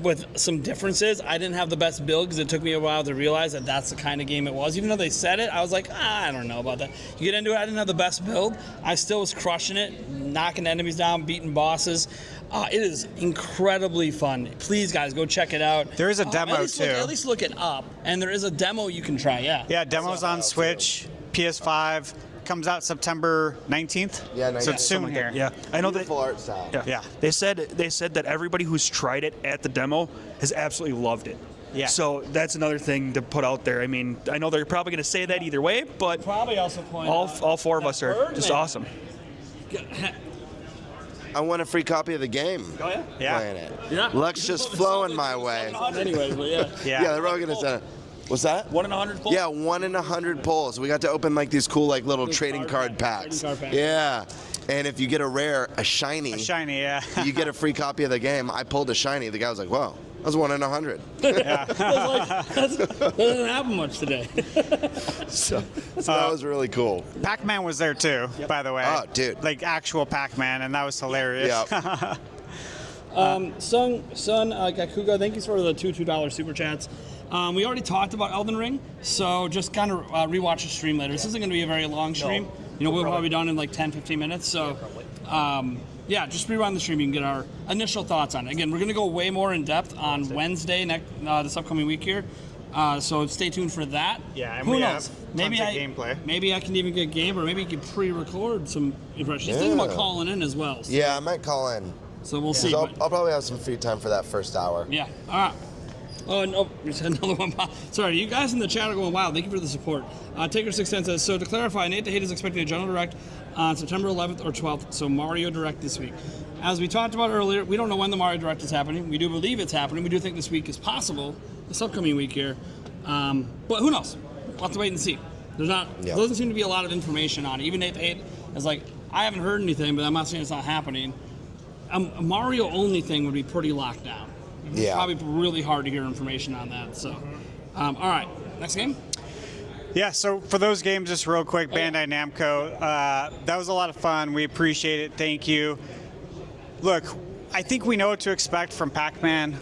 with some differences. I didn't have the best build because it took me a while to realize that that's the kind of game it was. Even though they said it, I was like, I don't know about that. You get into it, I didn't have the best build. I still was crushing it, knocking enemies down, beating bosses. It is incredibly fun. Please, guys, go check it out. There is a demo, too. At least look it up. And there is a demo you can try, yeah. Yeah, demos on Switch, PS5. Comes out September 19th. Yeah, 19th. So it's soon here. Yeah, I know that. Beautiful art style. Yeah. They said that everybody who's tried it at the demo has absolutely loved it. Yeah. So that's another thing to put out there. I mean, I know they're probably going to say that either way, but Probably also point all out 4 of us are Birdman. just awesome. I want a free copy of the game. Oh, yeah? Yeah. Playing it. Yeah. Luck's just flowing my way. Anyways, but yeah. Yeah. Yeah, they're all gonna send it. What's that? 1 in 100 pull? Yeah, 1 in 100 pulls. We got to open like these cool like little trading card packs. Trading card packs. Yeah, and if you get a rare, a shiny, Shiny, yeah. you get a free copy of the game. I pulled a shiny. The guy was like, "Whoa, that was 1 in 100." That doesn't happen much today. So that was really cool. Pac-Man was there too, by the way. Oh, dude. Like actual Pac-Man, and that was hilarious. Yeah. Son Gakuga, thank you for the $2 super chats. We already talked about Elden Ring, so just kind of rewatch the stream later. This isn't going to be a very long stream. We'll probably be done in like 10, 15 minutes. So, yeah, just rewind the stream. You can get our initial thoughts on it. Again, we're going to go way more in depth on Wednesday, this upcoming week here. So stay tuned for that. Yeah, and who we knows? have tons of gameplay. Maybe I can even get game, or maybe you can pre-record some impressions. Think about Yeah. calling in as well. So, Yeah, I might call in. so we'll see. So but- I'll probably have some free time for that first hour. Yeah. All right. Oh, no. You said another one. Sorry, you guys in the chat are going wild. Thank you for the support. Taker610 says, so to clarify, Nate the Hate is expecting a general direct on September 11th or 12th, so Mario Direct this week. As we talked about earlier, we don't know when the Mario Direct is happening. We do believe it's happening. We do think this week is possible, this upcoming week here. But who knows? We'll have to wait and see. There doesn't seem to be a lot of information on it. Even Nate the Hate is like, I haven't heard anything, but I'm not saying it's not happening. A Mario only thing would be pretty locked down. Yeah. Probably really hard to hear information on that. So, all right, next game. Yeah, so for those games, just real quick, Bandai Namco, that was a lot of fun. We appreciate it. Thank you. Look, I think we know what to expect from Pac-Man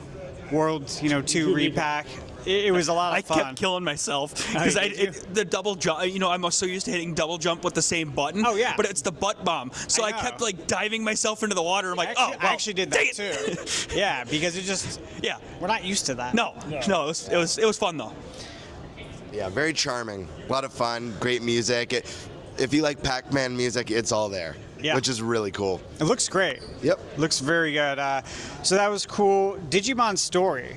World, 2 repack. It was a lot of fun. I kept killing myself because the double jump. I'm so used to hitting double jump with the same button. Oh, yeah. But it's the butt bomb, so I know. kept like diving myself into the water. I'm like, I I actually did that too. Yeah, because it just we're not used to that. No, it was fun though. Yeah, very charming. A lot of fun, great music. If you like Pac-Man music, it's all there, which is really cool. It looks great. Yep. Looks very good. So that was cool. Digimon Story.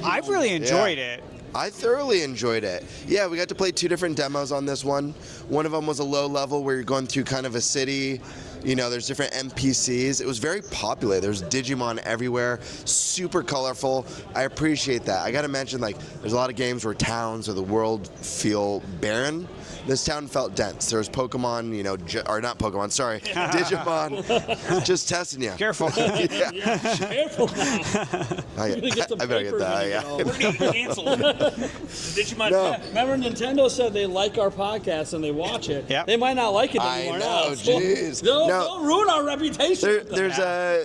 I've really enjoyed it. I thoroughly enjoyed it. Yeah, we got to play 2 different demos on this one. One of them was a low level where you're going through kind of a city. You know, there's different NPCs. It was very popular. There's Digimon everywhere, super colorful. I appreciate that. I gotta mention, like, there's a lot of games where towns or the world feel barren. This town felt dense. There was Pokemon, you know, or not Pokemon, sorry, Digimon. Just testing you. Careful. Careful now. I better get that, yeah. We're getting canceled. Digimon. No. Remember, Nintendo said they like our podcast and they watch it. Yep. They might not like it I anymore know, now. jeez. They'll ruin our reputation. There's a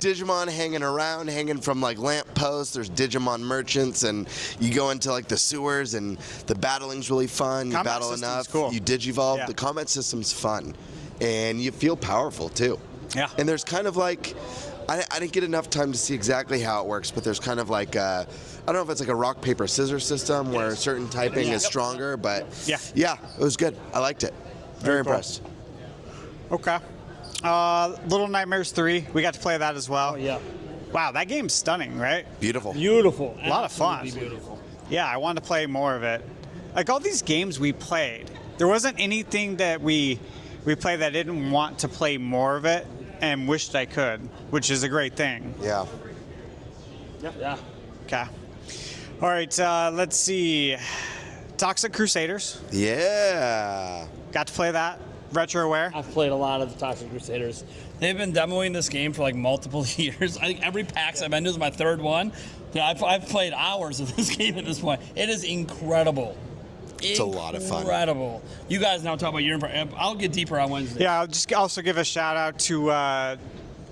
Digimon hanging around, hanging from like lamp posts. There's Digimon merchants, and you go into like the sewers, and the battling's really fun. You Combat battle system's enough, cool. you digivolve. Yeah. The combat system's fun, and you feel powerful too. Yeah. And there's kind of like, I didn't get enough time to see exactly how it works, but there's kind of like I don't know if it's like a rock paper scissors system where certain typing is stronger, but yeah, it was good. I liked it. Very cool. impressed. Okay. Little Nightmares 3. We got to play that as well. Oh, yeah. Wow, that game's stunning, right? Beautiful. Beautiful. A lot of fun. Absolutely beautiful. Yeah, I wanted to play more of it. Like all these games we played, there wasn't anything that we played that I didn't want to play more of it and wished I could, which is a great thing. Yeah. Yeah. Okay. All right, let's see. Toxic Crusaders. Yeah. Got to play that. RetroWare. I've played a lot of the Toxic Crusaders. They've been demoing this game for like multiple years. I think every PAX I've been to is my 3rd one. Yeah, I've played hours of this game at this point. It is incredible. It's a lot of fun. Incredible. You guys now talk about your. I'll get deeper on Wednesday. Yeah, I'll just also give a shout out to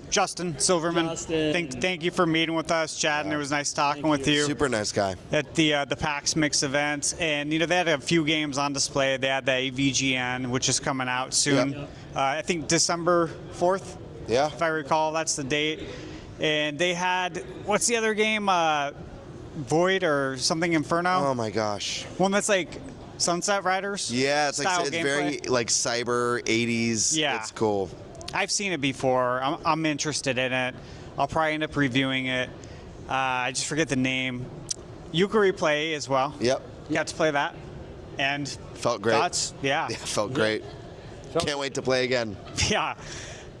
Justin Silverman. Justin. Thank you for meeting with us, chatting. It was nice talking with you. Super nice guy. At the PAX Mix event, and you know they had a few games on display. They had the AVGN, which is coming out soon. Yep. I think December 4th, Yeah. if I recall, that's the date. And they had what's the other game? Void or something Inferno. Oh my gosh. One that's like Sunset Riders. Yeah, it's style like it's gameplay. very like cyber 80s. Yeah. It's cool. I've seen it before. I'm interested in it. I'll probably end up reviewing it. I just forget the name. Yukari Play as well. Yep. Got to play that. And Felt great. thoughts? Yeah. Yeah, felt great. Can't wait to play again. Yeah.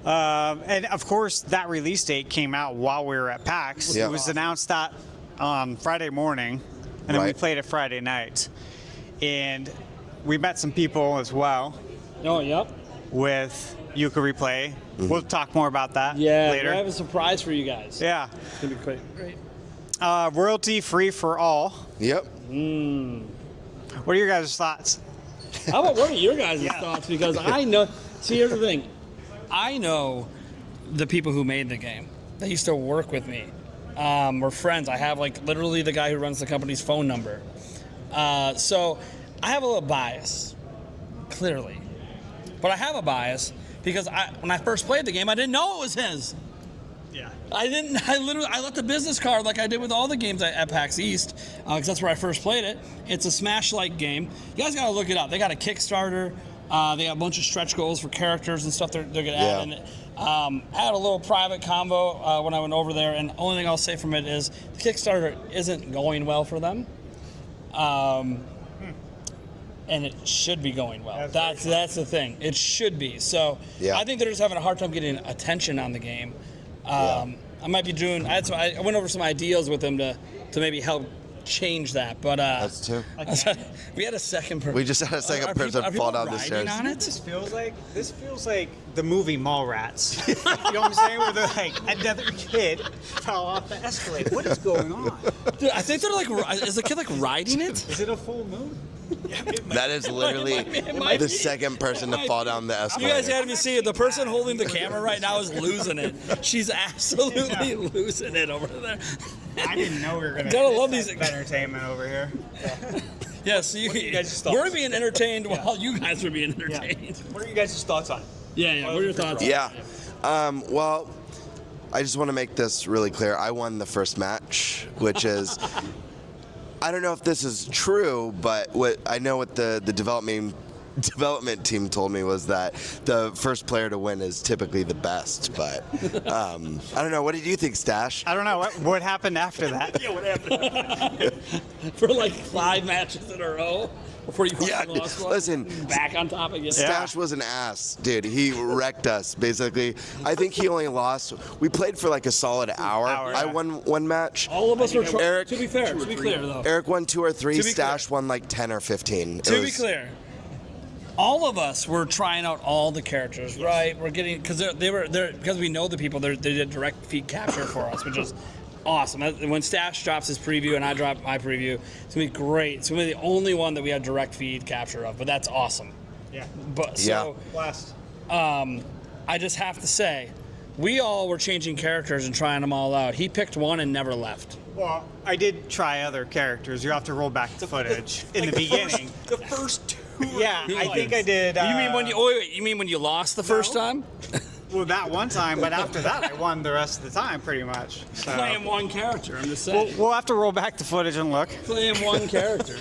And of course, that release date came out while we were at PAX. Yeah. It was announced that on Friday morning, and then we Right. played it Friday night. And we met some people as well Oh, yep. with Yukari Play. We'll talk more about that Yeah. later. I have a surprise for you guys. Yeah. It's gonna be great. Royalty free for all. Yep. What are your guys' thoughts? What are your guys' thoughts? Because I know. See, here's the thing. I know the people who made the game. They used to work with me. We're friends. I have like literally the guy who runs the company's phone number. So I have a little bias, clearly. But I have a bias because when I first played the game, I didn't know it was his. Yeah. I left a business card like I did with all the games at PAX East, because that's where I first played it. It's a Smash-like game. You guys got to look it up. They got a Kickstarter. They got a bunch of stretch goals for characters and stuff they're going to add. Yeah. And I had a little private convo when I went over there, and the only thing I'll say from it is the Kickstarter isn't going well for them. And it should be going well. That's the thing. It should be. So Yeah. I think they're just having a hard time getting attention on the game. I might be doing. I went over some ideas with them to maybe help change that. But That's two. we had a second person. We just had a second person fall down the stairs. On it? This feels like the movie Mallrats. You know what I'm saying? Where they're like, another kid fell off the escalator. What is going on? Dude, I think they're like. Is the kid like riding it? Is it a full moon? That is literally it might the be. second person to fall down the You escalator. guys had me see it. The person holding the camera right now is losing it. She's absolutely losing it over there. I didn't know we were going to Gotta love these entertainment over here. Yeah, so we're being entertained while you guys are being Yeah. entertained. What are you guys' thoughts on it? Yeah. What are your thoughts? Yeah. Well, I just want to make this really clear. I won the first match, which is I don't know if this is true, but what I know what the development team told me was that the first player to win is typically the best. But I don't know. What did you think, Stash? I don't know what happened after that. Yeah, what happened? For like 5 matches in a row before you fucking lost one. Listen, Back on top again. Stash was an ass, dude. He wrecked us, basically. I think he only lost. We played for like a solid hour. I won one match. All of us were trying. Eric- To be fair, to be clear though. Eric won 2 or 3. To be Stash won like 10 or 15. To be clear, all of us were trying out all the characters, right? We're getting because because we know the people. They did direct feed capture for us, which is awesome. When Stash drops his preview and I drop my preview, it's gonna be great. It's gonna be the only one that we have direct feed capture of, but that's awesome. Yeah. But so Blast. I just have to say, we all were changing characters and trying them all out. He picked one and never left. Well, I did try other characters. You have to roll back the footage in the beginning. The first 2. Yeah, I think I did. You mean when you? Oh, wait, you mean when you lost the first time? Well, that one time, but after that, I won the rest of the time, pretty much. So. Playing one character. I'm just saying. We'll have to roll back the footage and look. Playing one character.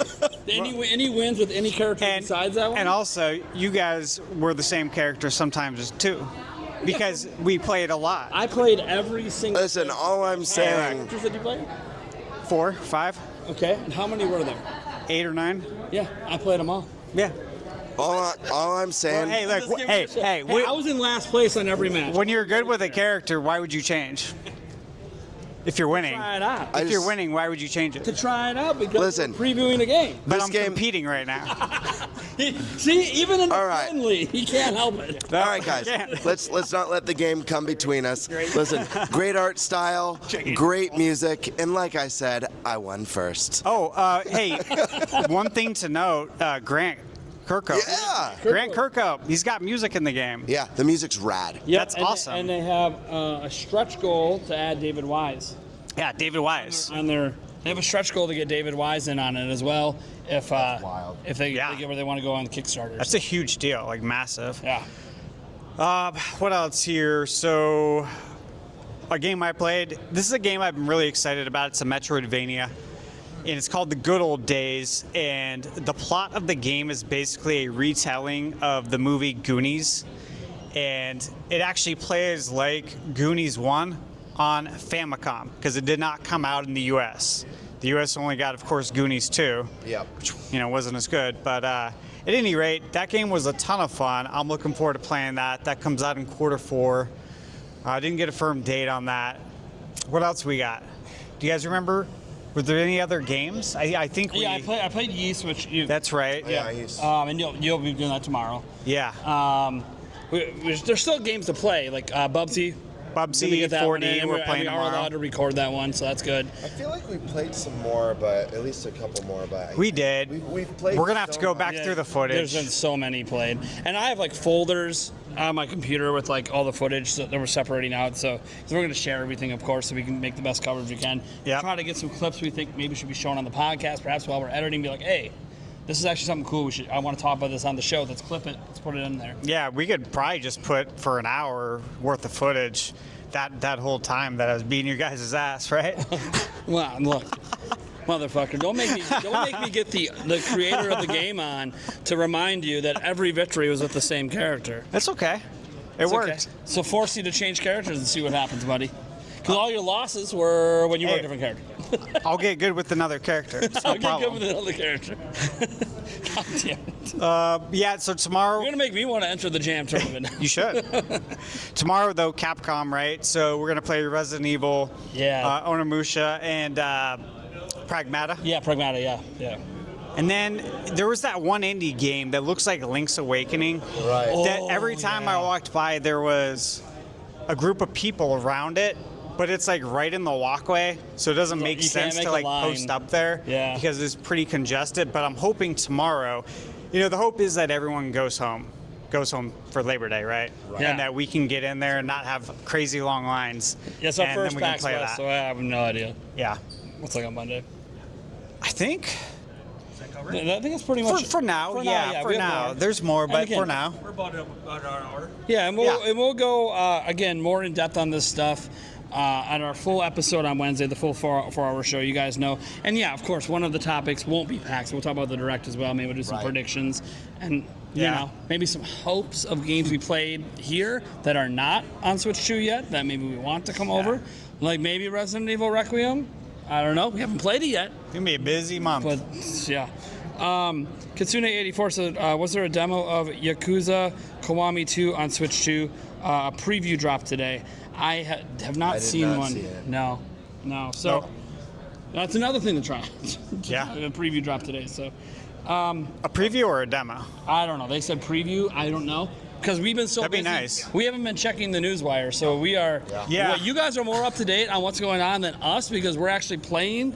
Any wins with any character besides that one? And also, you guys were the same character sometimes too, because we played a lot. I played every single. Listen, all I'm saying. Characters that you played? 4, 5, Okay. And how many were there? 8 or 9. Yeah, I played them all. Yeah. All I'm saying. Hey, look. Just give me a shot. Hey. I was in last place on every match. When you're good with a character, why would you change? If you're winning. Try it out. If you're winning, why would you change it? To try it out because Listen. we're previewing the game. But This I'm game- competing right now. See, even in the All right. friendly, he can't help it. All right, guys. Let's not let the game come between us. Listen, great art style, great music, and like I said, I won first. Oh, hey, one thing to note, Grant Kirkhope. Yeah. Grant Kirkhope. He's got music in the game. Yeah, the music's rad. Yep, That's and awesome. And they have a stretch goal to add David Wise Yeah, David Wise. on their. They have a stretch goal to get David Wise in on it as well. If they Yeah. get where they want to go on the Kickstarter. That's a huge deal, like massive. Yeah. What else here? So, a game I played. This is a game I've been really excited about. It's a Metroidvania, and it's called The Good Old Days. And the plot of the game is basically a retelling of the movie Goonies, and it actually plays like Goonies 1 on Famicom because it did not come out in the U.S. The U.S. only got, of course, Goonies 2. Yep. Which, wasn't as good. But at any rate, that game was a ton of fun. I'm looking forward to playing that. That comes out in Q4. I didn't get a firm date on that. What else we got? Do you guys remember? Were there any other games? I think we... Yeah, I played Yeast, which you. That's right. And you'll be doing that tomorrow. Yeah. There's still games to play, like Bubsy. Bubsy, 4D, we're playing we are tomorrow. allowed to record that one, so that's good. I feel like we played some more, but at least a couple more. But We did. We've played. We're going to have to so go much. back through the footage. There's been so many played, and I have like folders on my computer with like all the footage that we're separating out. So we're going to share everything, of course, so we can make the best coverage we can. Yep. Try to get some clips we think maybe should be shown on the podcast, perhaps while we're editing. Be like, hey, this is actually something cool. I want to talk about this on the show. Let's clip it. Let's put it in there. Yeah, we could probably just put for an hour worth of footage that whole time that I was beating your guys' ass, right? Well, look, motherfucker, don't make me get the creator of the game on to remind you that every victory was with the same character. That's okay. It It's worked. okay. So force you to change characters and see what happens, buddy. Because all your losses were when you were a different character. I'll get good with another character. It's no I'll get good problem. with another character. God damn it. Yeah, so tomorrow... You're going to make me want to enter the Jam tournament. You should. Tomorrow, though, Capcom, right? So we're going to play Resident Evil, Yeah. Onimusha, and Pragmata. Yeah, Pragmata, yeah. And then there was that one indie game that looks like Link's Awakening. Right. That every time I walked by, there was a group of people around it, but it's like right in the walkway, so it doesn't make you can't sense make to a like line. post up there Yeah. because it's pretty congested. But I'm hoping tomorrow, the hope is that everyone goes home for Labor Day, right? Yeah. And that we can get in there and not have crazy long lines. Yeah, it's our and first then we can PAX play West, that. so I have no idea. Yeah, What's like on Monday? I think I think it's pretty much for now. For Yeah, now, yeah, for we have now. more. There's more, And but again, for now. We're about an hour. Yeah, and we'll go again more in depth on this stuff at our full episode on Wednesday, the full 4-hour show, you guys know. And yeah, of course, one of the topics won't be PAX. We'll talk about the Direct as well. Maybe we'll do some predictions and, you know, maybe some hopes of games we played here that are not on Switch 2 yet that maybe we want to come over. Like maybe Resident Evil Requiem. I don't know. We haven't played it yet. It's going to be a busy month. But, yeah. Kitsune84 said, was there a demo of Yakuza Kiwami 2 on Switch 2? A preview dropped today. I have not seen one. See it. No. So that's another thing to try. Yeah. A preview dropped today. So A preview or a demo? I don't know. They said preview. I don't know. Because we've been so That'd be busy. nice. We haven't been checking the newswire, so we are. Yeah. Well, you guys are more up to date on what's going on than us because we're actually playing.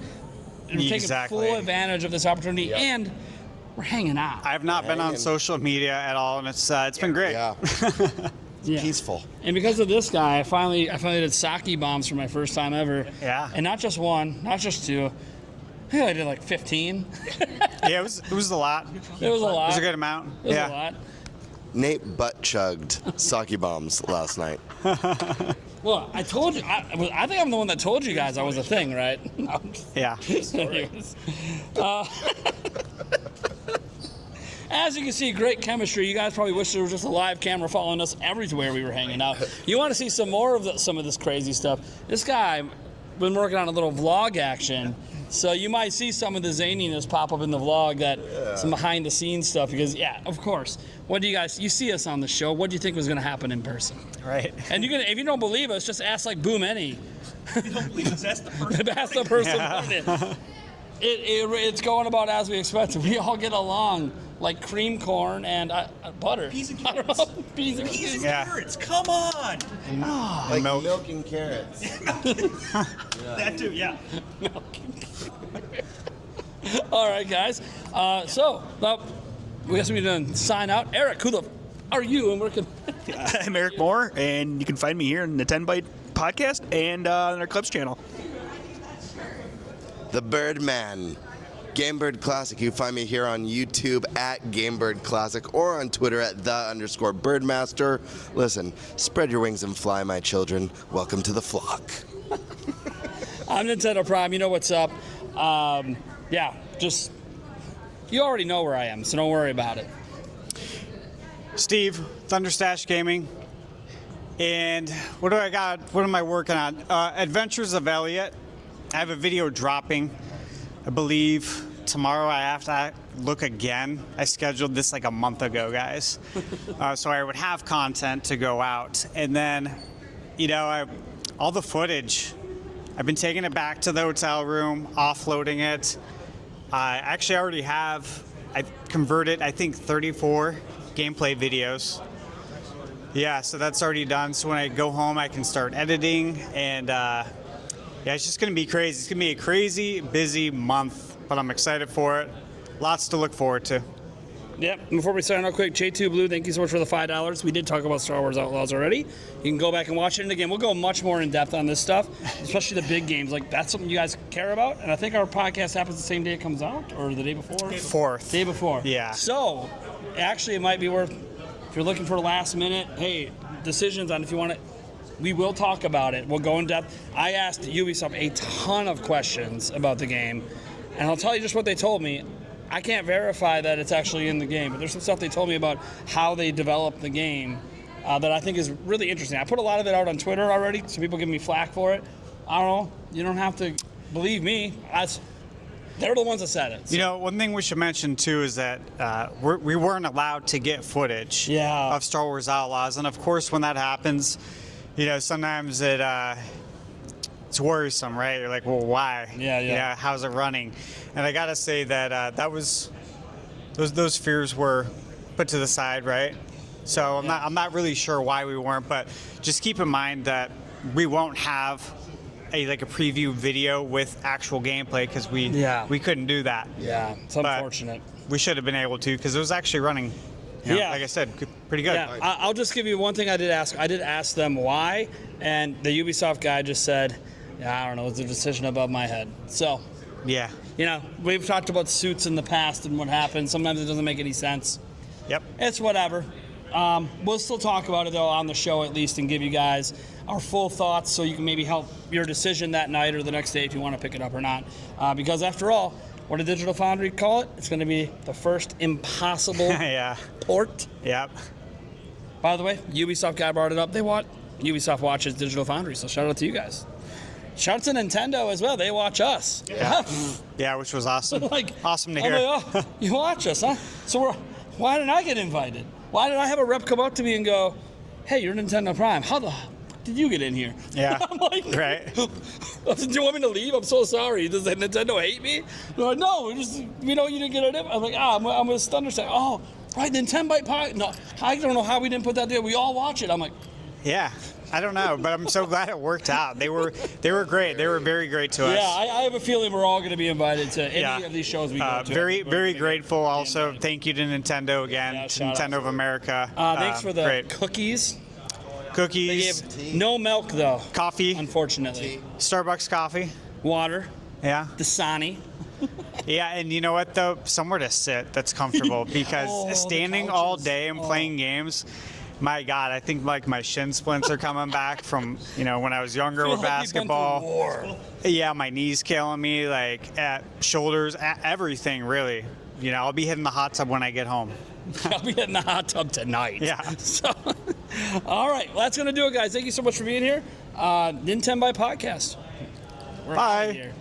And taking Exactly. full advantage of this opportunity, and we're hanging out. I have not been on Hanging. social media at all, and it's been great. Yeah. Yeah. Peaceful. And because of this guy, I finally did sake bombs for my first time ever. Yeah. And not just one, not just two. I think I did like 15. Yeah, it was a lot. It was a lot. It was a good amount. It was yeah. a lot. Nate butt chugged sake bombs last night. Well, I told you. I think I'm the one that told you guys I was a thing, right? Yeah. Anyways. As you can see, great chemistry. You guys probably wish there was just a live camera following us everywhere we were hanging out. You want to see some more of some of this crazy stuff? This guy been working on a little vlog action, so you might see some of the zaniness pop up in the vlog, some behind the scenes stuff. Because of course, what do you see us on the show? What do you think was going to happen in person? Right. And if you don't believe us, just ask like Boom Any. You don't believe us? That's the person. Ask the person. Yeah. It's going about as we expected. We all get along like cream corn and butter. Peas and I don't carrots. know. Peas and Peas and Yeah. carrots. Come on. Like milk. milk and carrots. That too. Yeah. All right, guys. We guess we need to sign out. Eric, who the are you and where can? I'm Eric Moore, and you can find me here on the Nintenbyte podcast and on our Clubs channel. The Birdman. Gamebird Classic. You find me here on YouTube at Gamebird Classic or on Twitter at @the_Birdmaster. Listen, spread your wings and fly, my children. Welcome to the flock. I'm Nintendo Prime. You know what's up. Just you already know where I am, so don't worry about it. Steve, Thunderstash Gaming. And what do I got? What am I working on? Adventures of Elliot. I have a video dropping, I believe, tomorrow. I have to look again. I scheduled this like a month ago, guys. So I would have content to go out. And then, all the footage, I've been taking it back to the hotel room, offloading it. I actually already I've converted, I think, 34 gameplay videos. Yeah, so that's already done. So when I go home, I can start editing. And it's just going to be crazy. It's going to be a crazy, busy month, but I'm excited for it. Lots to look forward to. Yep. Before we sign out quick, J2 Blue, thank you so much for the $5. We did talk about Star Wars Outlaws already. You can go back and watch it. And again, we'll go much more in depth on this stuff, especially the big games. Like, that's something you guys care about. And I think our podcast happens the same day it comes out, or the day before? Fourth. Day before. Yeah. So, actually, it might be worth, if you're looking for last minute, decisions on if you want it. We will talk about it. We'll go in depth. I asked Ubisoft a ton of questions about the game, and I'll tell you just what they told me. I can't verify that it's actually in the game, but there's some stuff they told me about how they developed the game that I think is really interesting. I put a lot of it out on Twitter already, so people give me flack for it. I don't know. You don't have to believe me. They're the ones that said it. So. One thing we should mention too is that we weren't allowed to get footage of Star Wars Outlaws, and of course, when that happens, sometimes it's worrisome, right? You're like, well, why? Yeah. How's it running? And I gotta say that those fears were put to the side, right? So I'm not really sure why we weren't, but just keep in mind that we won't have a preview video with actual gameplay because we couldn't do that. Yeah, it's unfortunate. We should have been able to because it was actually running. Like I said, pretty good. Yeah, I'll just give you one thing I did ask. I did ask them why, and the Ubisoft guy just said, I don't know, it's a decision above my head. So, yeah. We've talked about suits in the past and what happened. Sometimes it doesn't make any sense. Yep. It's whatever. We'll still talk about it, though, on the show at least and give you guys our full thoughts so you can maybe help your decision that night or the next day if you want to pick it up or not. Because after all, what did Digital Foundry call it? It's going to be the first impossible Yeah. port. Yep. By the way, Ubisoft guy brought it up. Ubisoft watches Digital Foundry, so shout out to you guys. Shout out to Nintendo as well. They watch us. Yeah. Yeah, which was awesome. Awesome to I'm hear. like, oh, you watch us, huh? So why didn't I get invited? Why did I have a rep come up to me and go, hey, you're Nintendo Prime. How the did you get in here? Yeah. I'm like, Right. Do you want me to leave? I'm so sorry. Does Nintendo hate me? They're like, no, we know you didn't get it. I'm like, I'm a Thunderstack. Oh, right, Nintenbyte Pie. No, I don't know how we didn't put that there. We all watch it. I'm like, Yeah. I don't know, but I'm so glad it worked out. They were great. They were very great to us. yeah, I have a feeling we're all going to be invited to any of these shows we go to. Very grateful. Also, thank you to Nintendo again, Yeah, to shout out. Nintendo of America. Thanks for the great. cookies. They Cookies, gave no milk, though, coffee, unfortunately. Starbucks coffee. Water, Yeah. Dasani. Yeah, and you know what though? Somewhere to sit that's comfortable because Oh, the standing all couches. day and playing games. My God, I think like my shin splints are coming back from when I was younger Feel with like you've been through basketball. war. Yeah, my knees killing me, like at shoulders, at everything really. I'll be hitting the hot tub when I get home. I'll be in the hot tub tonight. Yeah. So, all right, well, that's going to do it, guys. Thank you so much for being here. Nintenbyte Podcast. We're Bye. outta here.